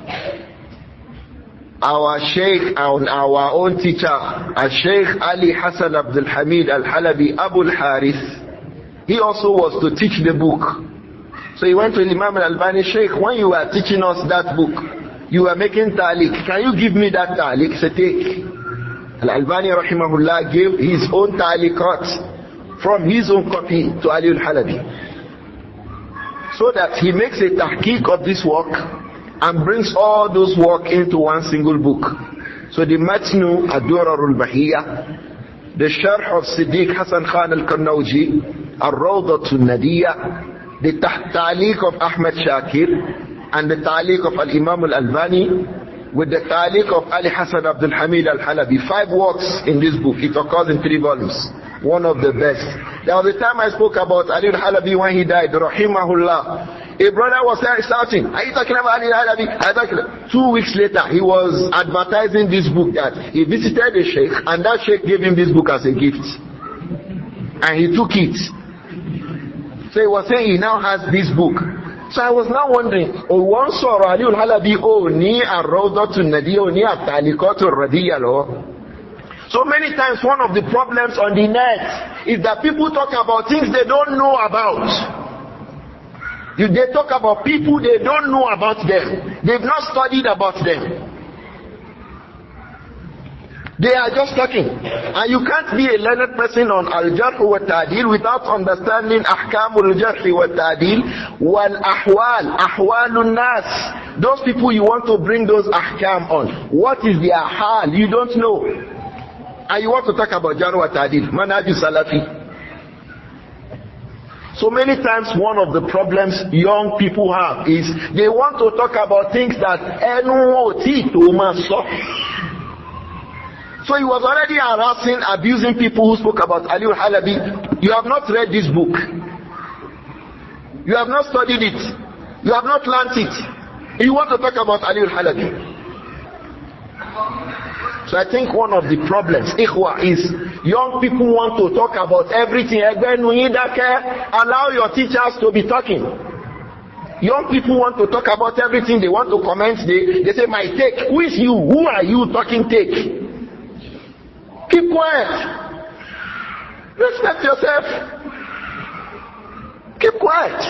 our Shaykh and our own teacher, Al-Shaykh Ali Hassan Abdul Hamid Al-Halabi Abu Al-Harith, he also was to teach the book. So he went to Imam Al-Albani, Shaykh, when you were teaching us that book, you were making ta'liq. Can you give me that ta'liq? Say, take. Al-Albani rahimahullah gave his own ta'liqat from his own copy to Ali Al-Halabi, so that he makes a tahqiq of this work and brings all those work into one single book. So the Matnu Ad-Durar Al-Bahiyyah, the Sharh of Siddiq Hassan Khan Al-Kannawji, Ar-Rawdatun Nadiyah, the Ta'liq of Ahmad Shakir, and the Ta'liq of Al-Imam Al-Albani, with the Ta'liq of Ali Hassan Abdul Hamid Al-Halabi. 5 works in this book. It occurs in 3 volumes. One of the best. There was a time I spoke about Aliyy al-Halabi when he died, rahimahullah. A brother was shouting, "Are you talking about Aliyy al-Halabi?" 2 weeks later, he was advertising this book that he visited a sheikh, and that sheikh gave him this book as a gift. And he took it. So he was saying he now has this book. So I was now wondering, one saw Aliyy al-Halabi, ni ar-Rawdatu an-Nadiyya, ni at-Ta'liqatu ar-Radiyya lo. So many times one of the problems on the net is that people talk about things they don't know about. If they talk about people, they don't know about them. They've not studied about them. They are just talking. And you can't be a learned person on al-jarh wa ta'dil without understanding ahkamul jarh wa ta'dil wal ahwalun nas. Those people you want to bring those ahkam on. What is their hal? You don't know. And you want to talk about jarh wa ta'dil, manhaj salafi. So many times one of the problems young people have is they want to talk about things that so he was already harassing, abusing people who spoke about Aliyy al-Halabi. You have not read this book. You have not studied it. You have not learnt it. You want to talk about Aliyy al-Halabi. So I think one of the problems, ikhwa, is young people want to talk about everything. Allow your teachers to be talking. Young people want to talk about everything. They want to comment. They say, my take. Who is you? Who are you talking take? Keep quiet. Respect yourself. Keep quiet.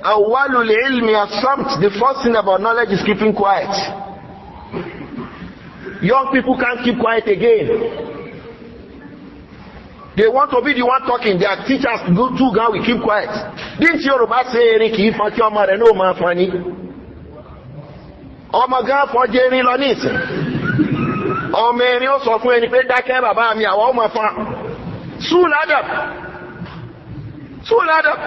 Awwalul ilmi as-samt. The first thing about knowledge is keeping quiet. Young people can't keep quiet again. They want to be the one talking. Their teachers go to go, we keep quiet. Didn't Yoruba say Ricky Fatima and no man funny? Oh my God, for Jenny Lonis. Oh man, you also for any pay that came about me. I want my fan. Soon adab. Soon adab.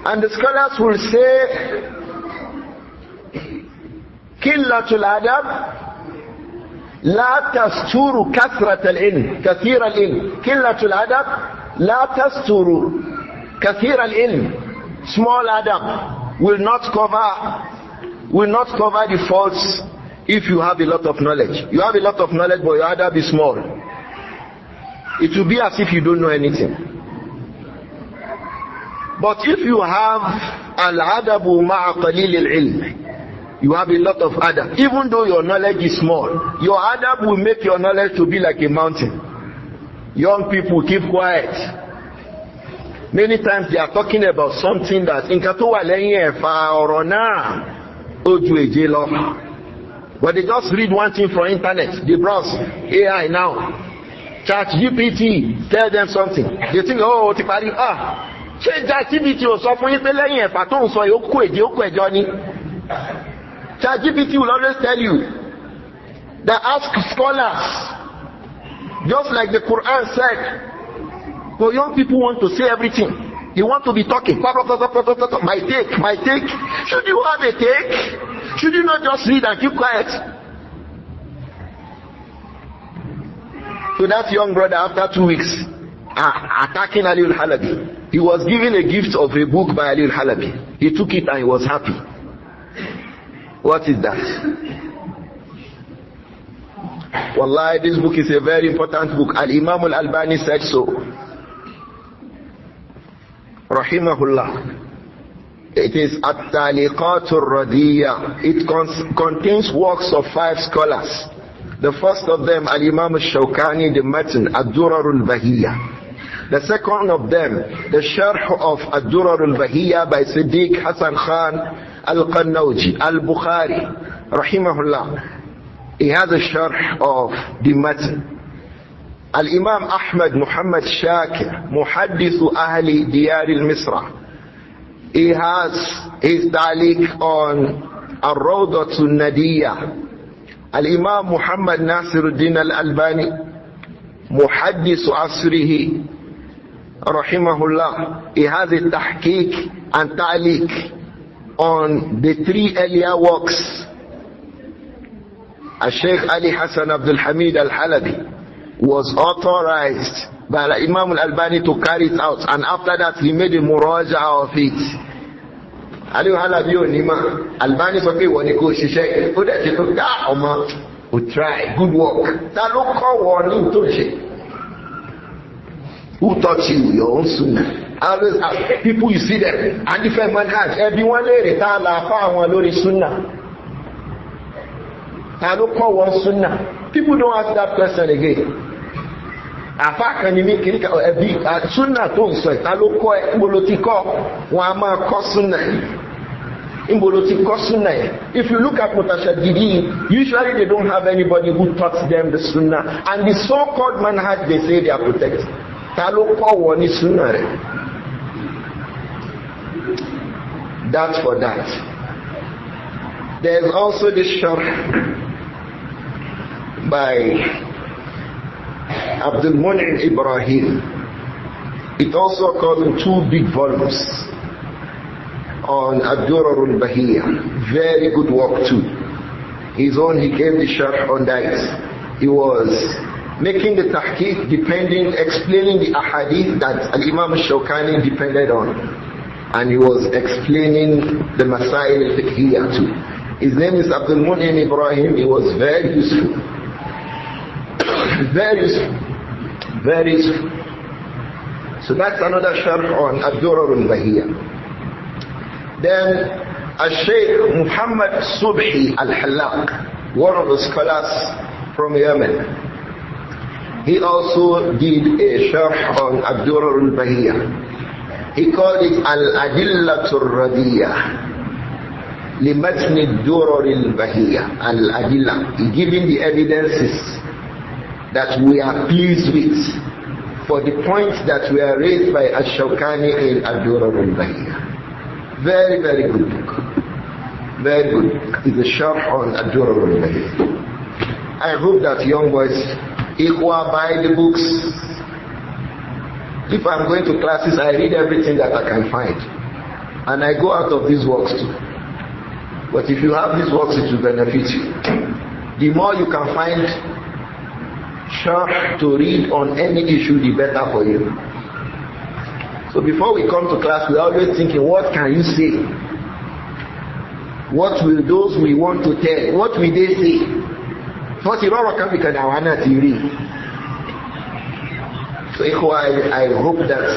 And the scholars will say, Killatul adab la tasturu kathrat al-ilm, kathir al-ilm. Killatul adab la tasturu kathir al-ilm. Small adab will not cover the faults if you have a lot of knowledge. You have a lot of knowledge, but your adab is small. It will be as if you don't know anything. But if you have al-adabu ma'a qalil al-ilm, you have a lot of adab. Even though your knowledge is small, your adab will make your knowledge to be like a mountain. Young people, keep quiet. Many times they are talking about something that but they just read one thing from internet. They browse AI now. ChatGPT, tell them something. They think, oh, ChatGPT will sọ fún yín pé lẹ́yìn ẹ̀fà tó ń sọ yóò kó ẹjọ́ ní. ChatGPT will always tell you that ask scholars, just like the Quran said. But young people want to say everything. They want to be talking. My take. Should you have a take? Should you not just read and keep quiet? So that young brother, after 2 weeks, attacking Aliyy al-Halabi. He was given a gift of a book by Aliyy al-Halabi. He took it and he was happy. What is that? Wallahi, this book is a very important book. Al-Imām Al-Albani said so. Rahimahullah. It is At-Taliqāt Ar-Radiyya. It contains works of 5 scholars. The first of them, Al-Imām Ash-Shawkāni, the Matn, Ad-Durar Al-Bahiyyah. The second of them, the Sharh of Ad-Durar Al-Bahiyyah by Siddiq Hassan Khan Al-Qannawji, Al-Bukhari, Rahimahullah. He has a Sharh of the Matn. Al-Imām Ahmad Muhammad Shakir, Muhaddithu Ahli Diyar al-Misra. He has his ta'liq on Ar-Rawdatu an-Nadiyya. Al-Imām Muhammad Nāsir Al-Albani, Muhaddithu Asrihi, Rahimahullah. He has a tahqiq and ta'liq on the 3 earlier works Ash-Shaykh Ali Hassan Abdul Hamid Al-Halabi was authorized by Imam Al-Albani to carry it out, and after that he made a muraja of it. Ali Halabi Onima Albani Soke Waniko Shishay Oma who try good work. That don't call warning to shake. Who taught you your own sunnah? Always ask people, you see them, and if a man has everyone there, sunnah. I don't call one sunnah. People don't ask that question again. Afa kan ni kiri ka ebi sunnah to nso ta lo ko imboloti ko wa ma ko sunnah imboloti ko sunnah. If you look at mutashaddidin, usually they don't have anybody who taught them the sunnah, and the so-called manhaj they say they are protected. Ta lo ko wo ni sunnah re. That's for that. There's also this sharh by Ibrāhīm. It also occurs in 2 big volumes on Ad-Durar Al-Bahiyyah. Very good work too. His own, he gave the sharh on that. He was making the tahqiq explaining the ahadith that Al-Imām Ash-Shawkāni depended on. And he was explaining the Masail al-Fiqhiyah too. His name is Ibrāhīm. He was very useful. Very useful. Very useful. So that's another sharh on Ad-Durar Al-Bahiyyah. Then Al-Shaykh Muhammad Subhi Al-Halaq, one of the scholars from Yemen, he also did a sharh on Ad-Durar Al-Bahiyyah. He called it Al-Adillatur Radiyah Limatn Ad-Durar Al-Bahiyyah. Al-Adillah, giving the evidences that we are pleased with for the points that were raised by Ash-Shawkāni in Ad-Durar Al-Bahiyyah. Very, very good book. Very good book. It's a sharh on Ad-Durar Al-Bahiyyah. I hope that young boys, Ikhwa, buy the books. If I'm going to classes, I read everything that I can find. And I go out of these works too. But if you have these works, it will benefit you. The more you can find sharh to read on any issue, the better for you. So before we come to class, we're always thinking, what can you say? What will those we want to tell, what will they say? So I hope that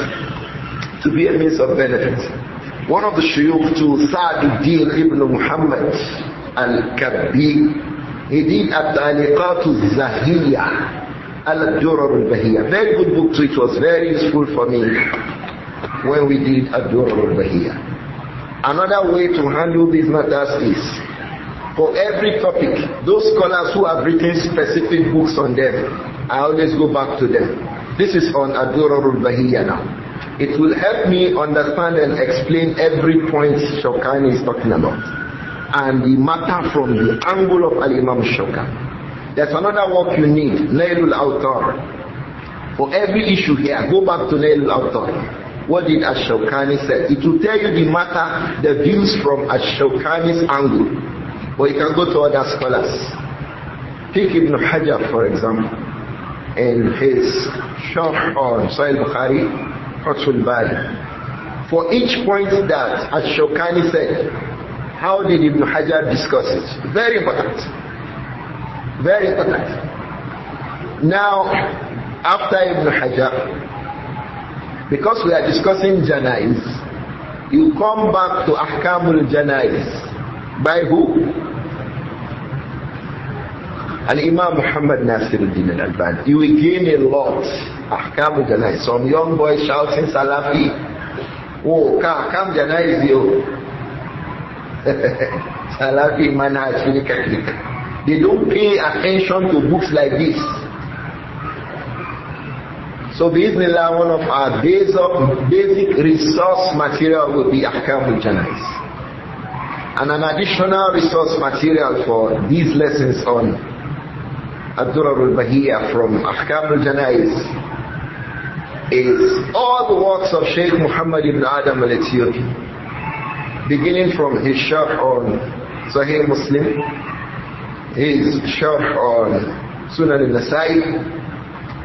to be a means of benefit. One of the shuyukh to Sa'd-ud-Din ibn Muhammad al-Kabbi, he did At-Taliqāt al-Zahiyyah Al-Durar Al-Bahiyyah. Very good book too. It was very useful for me when we did Ad-Durar Al-Bahiyyah. Another way to handle these matters is, for every topic, those scholars who have written specific books on them, I always go back to them. This is on Ad-Durar Al-Bahiyyah now. It will help me understand and explain every point Shawkāni is talking about, and the matter from the angle of Al-Imām Shawkāni. There's another work you need, Nailul Awtar. For every issue here, go back to Nailul Awtar. What did Ash-Shawkāni say? It will tell you the matter, the views from Ash-Shawkāni's angle. But you can go to other scholars. Take Ibn Hajar, for example, in his sharh on Sahih Bukhari, Fathul Bari. For each point that Ash-Shawkāni said, how did Ibn Hajar discuss it? Very important. Very important. Now, after Ibn Hajar, because we are discussing Janaiz, you come back to Ahkamul Janaiz. By who? Al-Imām Muhammad Nāsir Al-Albani. You will gain a lot. Ahkamul Janaiz. Some young boy shouting Salafi. Oh, Ahkam Janaiz, yo. Salafi manhaj. They don't pay attention to books like this. So Bismillah, one of our basic resource material will be Ahkamul Janaiz. And an additional resource material for these lessons on Ad-Durar Al-Bahiyyah from Ahkamul Janaiz is all the works of Shaykh Muhammad ibn Adam al-Ethiopi, beginning from his sharh on Sahih Muslim, his sharh on Sunan al-Nasa'i,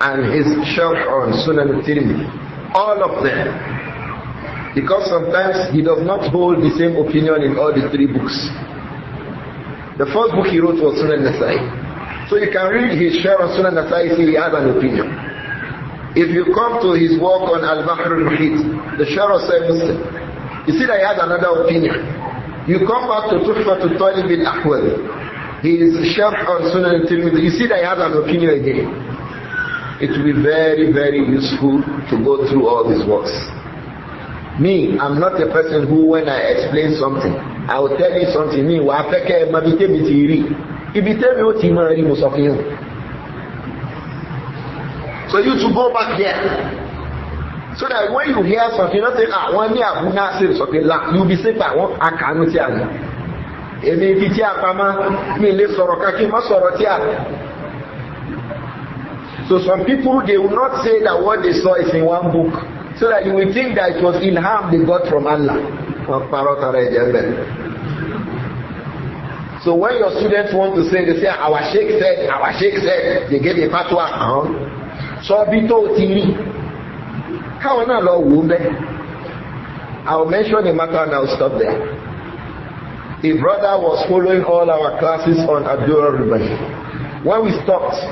and his sharh on Sunan al-Tirmidhi. All of them. Because sometimes he does not hold the same opinion in all the three books. The first book he wrote was Sunan al-Nasa'i. So you can read his sharh on Sunan al-Nasa'i, see he has an opinion. If you come to his work on Al-Bahr al-Muhit, the sharh of Sahih Muslim, you see that he has another opinion. You come back to Tuhfat al-Talib al-Ahwal, his sharh on Sunan al-Tirmidhi, you see that he has an opinion again. It will be very, very useful to go through all these works. Me, I'm not a person who, when I explain something, I will tell you something. Me, wa feke mabite bitiri. Ibite me oti mari musafiyan. So you to go back there, so that when you hear something, you don't say, one year Abu Nāsir something like, you'll be saying, I can't tell you. Eme fiti apama, me le soroka ki ma sorotia. So some people, they will not say that what they saw is in one book, so that you will think that it was ilham they got from Allah. So when your students want to say, they say, our Shaykh said, they get a fatwa. So bito tiri. How on Allah woman? I'll mention the matter and I'll stop there. A brother was following all our classes on Ad-Durar Al-Bahiyyah. When we stopped,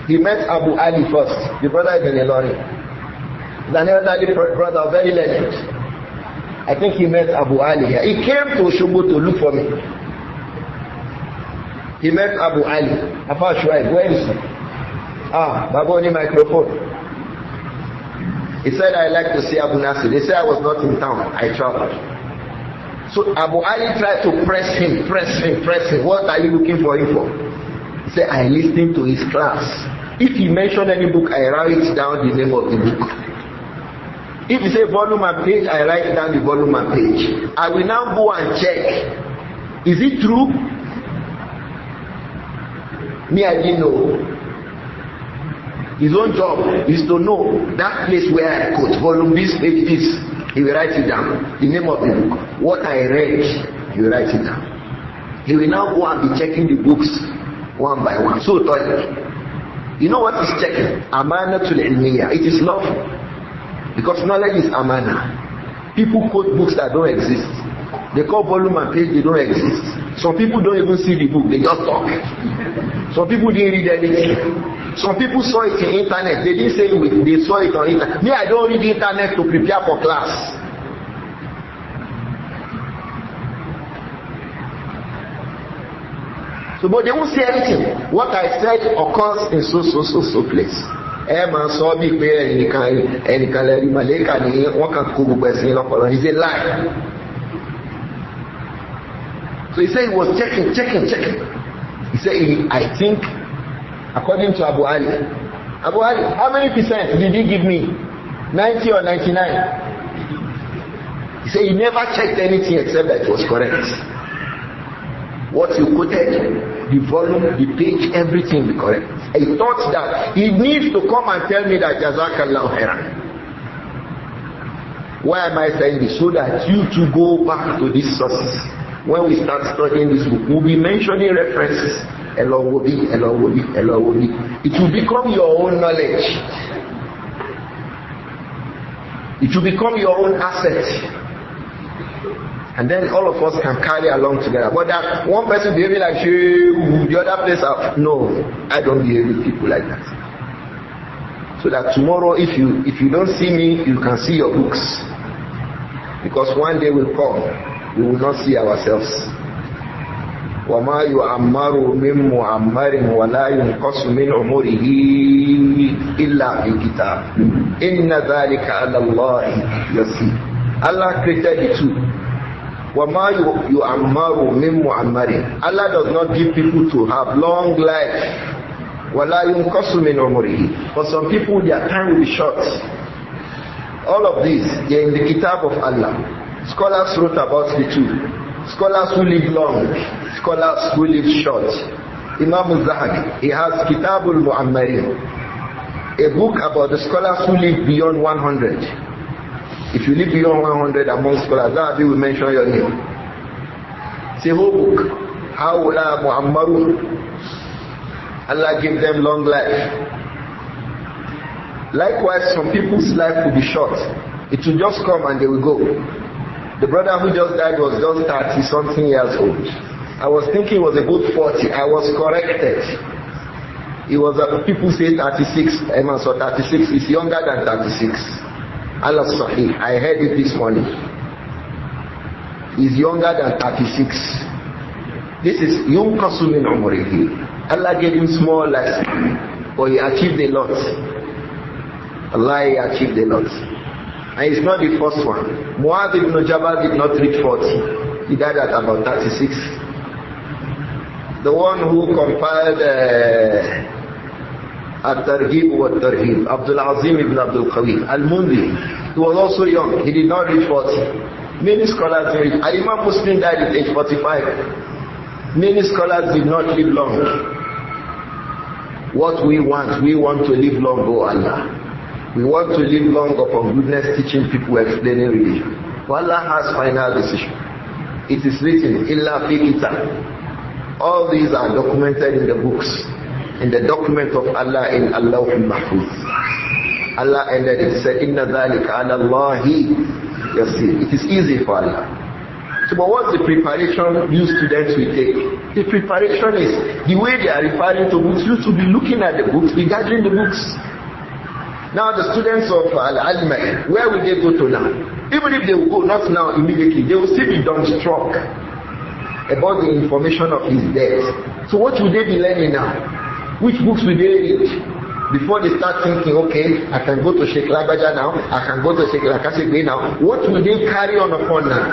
he met Abu Ali first. The brother is in Ilorin. The elderly brother, very learned. I think he met Abu Ali here. He came to Oshobo to look for me. He met Abu Ali. Afa Shuaib, where is he? Baboni microphone. He said, I like to see Abu Nāsir. They said I was not in town. I traveled. So Abu Ali tried to press him. What are you looking for him for? He said, I listened to his class. If he mentioned any book, I write down the name of the book. If he say volume and page, I write down the volume and page. I will now go and check. Is it true? Me, I didn't know. His own job is to know that place where I quote, volume this, page this. He will write it down. The name of the book. What I read, he will write it down. He will now go and be checking the books one by one. So, you know what he's checking? Amanatul ilmiyya. It is lawful. Because knowledge is amana. People quote books that don't exist. They call volume and page, they don't exist. Some people don't even see the book, they just talk. Some people didn't read anything. Some people saw it in internet, they didn't say it, they saw it on internet. Me, I don't read the internet to prepare for class. So, but they won't say anything. What I said occurs in so place. So it's a lie. So he said he was checking. He said, I think, according to Abu Ali, how many percent did he give me? 90 or 99? He said he never checked anything except that it was correct. What you quoted, the volume, the page, everything be correct. I thought that he needs to come and tell me that Jazakallahu khairan. Why am I saying this? So that you to go back to these sources. When we start studying this book, we'll be mentioning references. It will become your own knowledge. It will become your own asset. And then all of us can carry along together. But that one person behaving like the other place, no, I don't behave with people like that. So that tomorrow, if you don't see me, you can see your books. Because one day will come, we will not see ourselves. وَمَا يُعَمَّرُ مِن مُعَمَّرٍ وَلَا يُنْقَصُ مِنْ عُمُرِهِ إِلَّا فِي كِتَابٍ إِنَّ ذَلِكَ عَلَى اللَّهِ يَسِيرٌ. Allah created the two. وَمَا يُعَمَّرُ مِن مُعَمَّرٍ. Allah does not give people to have long life. وَلَا يُنْقَصُ مِنْ عُمُرِهِ. For some people, their time will be short. All of these, they are in the kitab of Allah. Scholars wrote about the two. Scholars who live long, scholars who live short. Imam al-Zahabi, he has Kitabul Mu'ammarin, a book about the scholars who live beyond 100. If you live beyond 100 among scholars, Zahabi will mention your name. It's a whole book. هَؤُلَاء مُعَمَّرُونَ. Allah give them long life. Likewise, some people's life will be short. It will just come and they will go. The brother who just died was just 30-something years old. I was thinking he was a good 40. I was corrected. He was, people say 36. Emma saw 36. He's younger than 36. Allah Sahih. I heard it this morning. He's younger than 36. This is Yunqasu min umrihi. Allah gave him small life, but he achieved a lot. Allah, he achieved a lot. And it's not the first one. Mu'adh ibn Jabal did not reach 40. He died at about 36. The one who compiled At-Targhib wa At-Tarhib, Abdul-Azim ibn Abdul Qawi, Al-Mundhi, he was also young. He did not reach 40. Many scholars did. Al-Imām Muslim died at age 45. Many scholars did not live long. What we want to live long, oh Allah. We want to live long upon goodness, teaching people, explaining religion. But Allah has final decision. It is written, Illa fi kitab. All these are documented in the books, in the document of Allah in Allah al-Mahfuz. Allah ended it, said, Inna dhalika ala Allahi yasir. It is easy for Allah. So, but what's the preparation you students will take? The preparation is the way they are referring to books. You should be looking at the books, be gathering the books. Now the students of Al-Imām, where will they go to now? Even if they will go not now immediately, they will still be dumbstruck about the information of his death. So what will they be learning now? Which books will they read? Before they start thinking, okay, I can go to Sheikh Labaja now, I can go to Sheikh Lakasegbe now. What will they carry on upon now?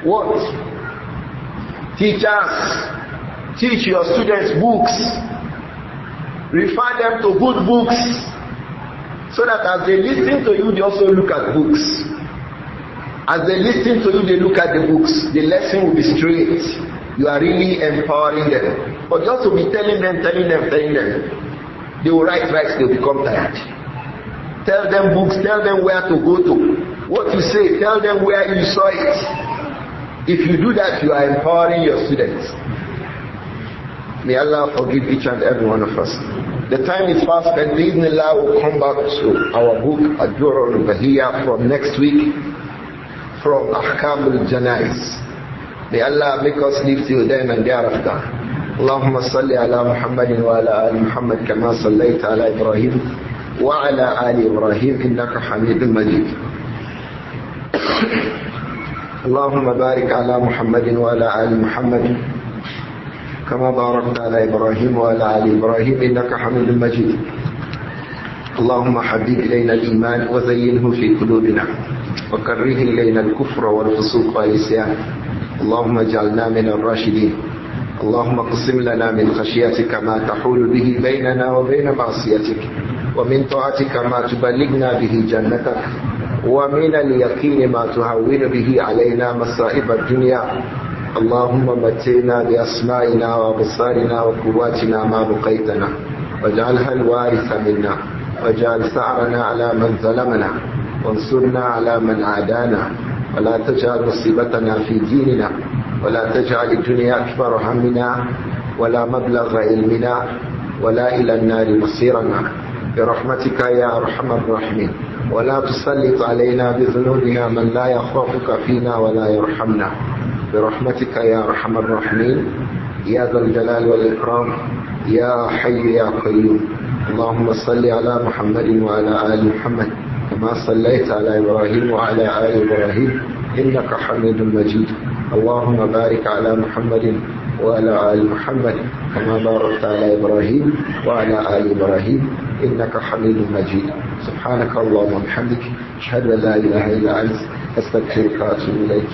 What? Teachers, teach your students books. Refer them to good books. So that as they listen to you, they also look at books. As they listen to you, they look at the books. The lesson will be straight. You are really empowering them. But just to be telling them. They will write, they will become tired. Tell them books, tell them where to go to. What you say, tell them where you saw it. If you do that, you are empowering your students. May Allah forgive each and every one of us. The time is fast, and Bismillah will come back to our book Ad-Durar Al-Bahiyyah from next week, from Ahkam al-Janaiz. May Allah make us live till then and thereafter. Allahumma salli ala Muhammadin wa ala ali Muhammad kama sallaita ala Ibrāhīm wa ala ali Ibrāhīm innaka Hamidun Majid. Allahumma barik ala Muhammadin wa ala ali Muhammad كما باركت على إبراهيم وعلى آل إبراهيم إنك حميد مجيد. اللهم حبب إلينا الإيمان وزينه في قلوبنا وكره إلينا الكفر والفسوق والعصيان. اللهم اجعلنا من الراشدين. اللهم اقسم لنا من خشيتك ما تحول به بيننا وبين معصيتك ومن طاعتك ما تبلغنا به جنتك ومن اليقين ما تهون به علينا مصائب الدنيا. اللهم متعنا بأسمائنا وأبصارنا وقواتنا ما بقيتنا واجعلها الوارث منا واجعل ثأرنا على من ظلمنا وانصرنا على من عادانا ولا تجعل مصيبتنا في ديننا ولا تجعل الدنيا أكبر همنا ولا مبلغ علمنا ولا إلى النار مصيرنا برحمتك يا أرحم الراحمين. ولا تسلط علينا بذنوبنا من لا يخافك فينا ولا يرحمنا برحمتك يا أرحم الراحمين يا ذا الجلال والإكرام يا حي يا قيوم. اللهم صل على محمد وعلى آل محمد كما صليت على إبراهيم وعلى آل إبراهيم إنك حميد مجيد. اللهم بارك على محمد وعلى آل محمد كما باركت على إبراهيم وعلى آل إبراهيم إنك حميد مجيد. سبحانك اللهم وبحمدك أشهد أن لا إله إلا أنت أستغفرك وأتوب إليك.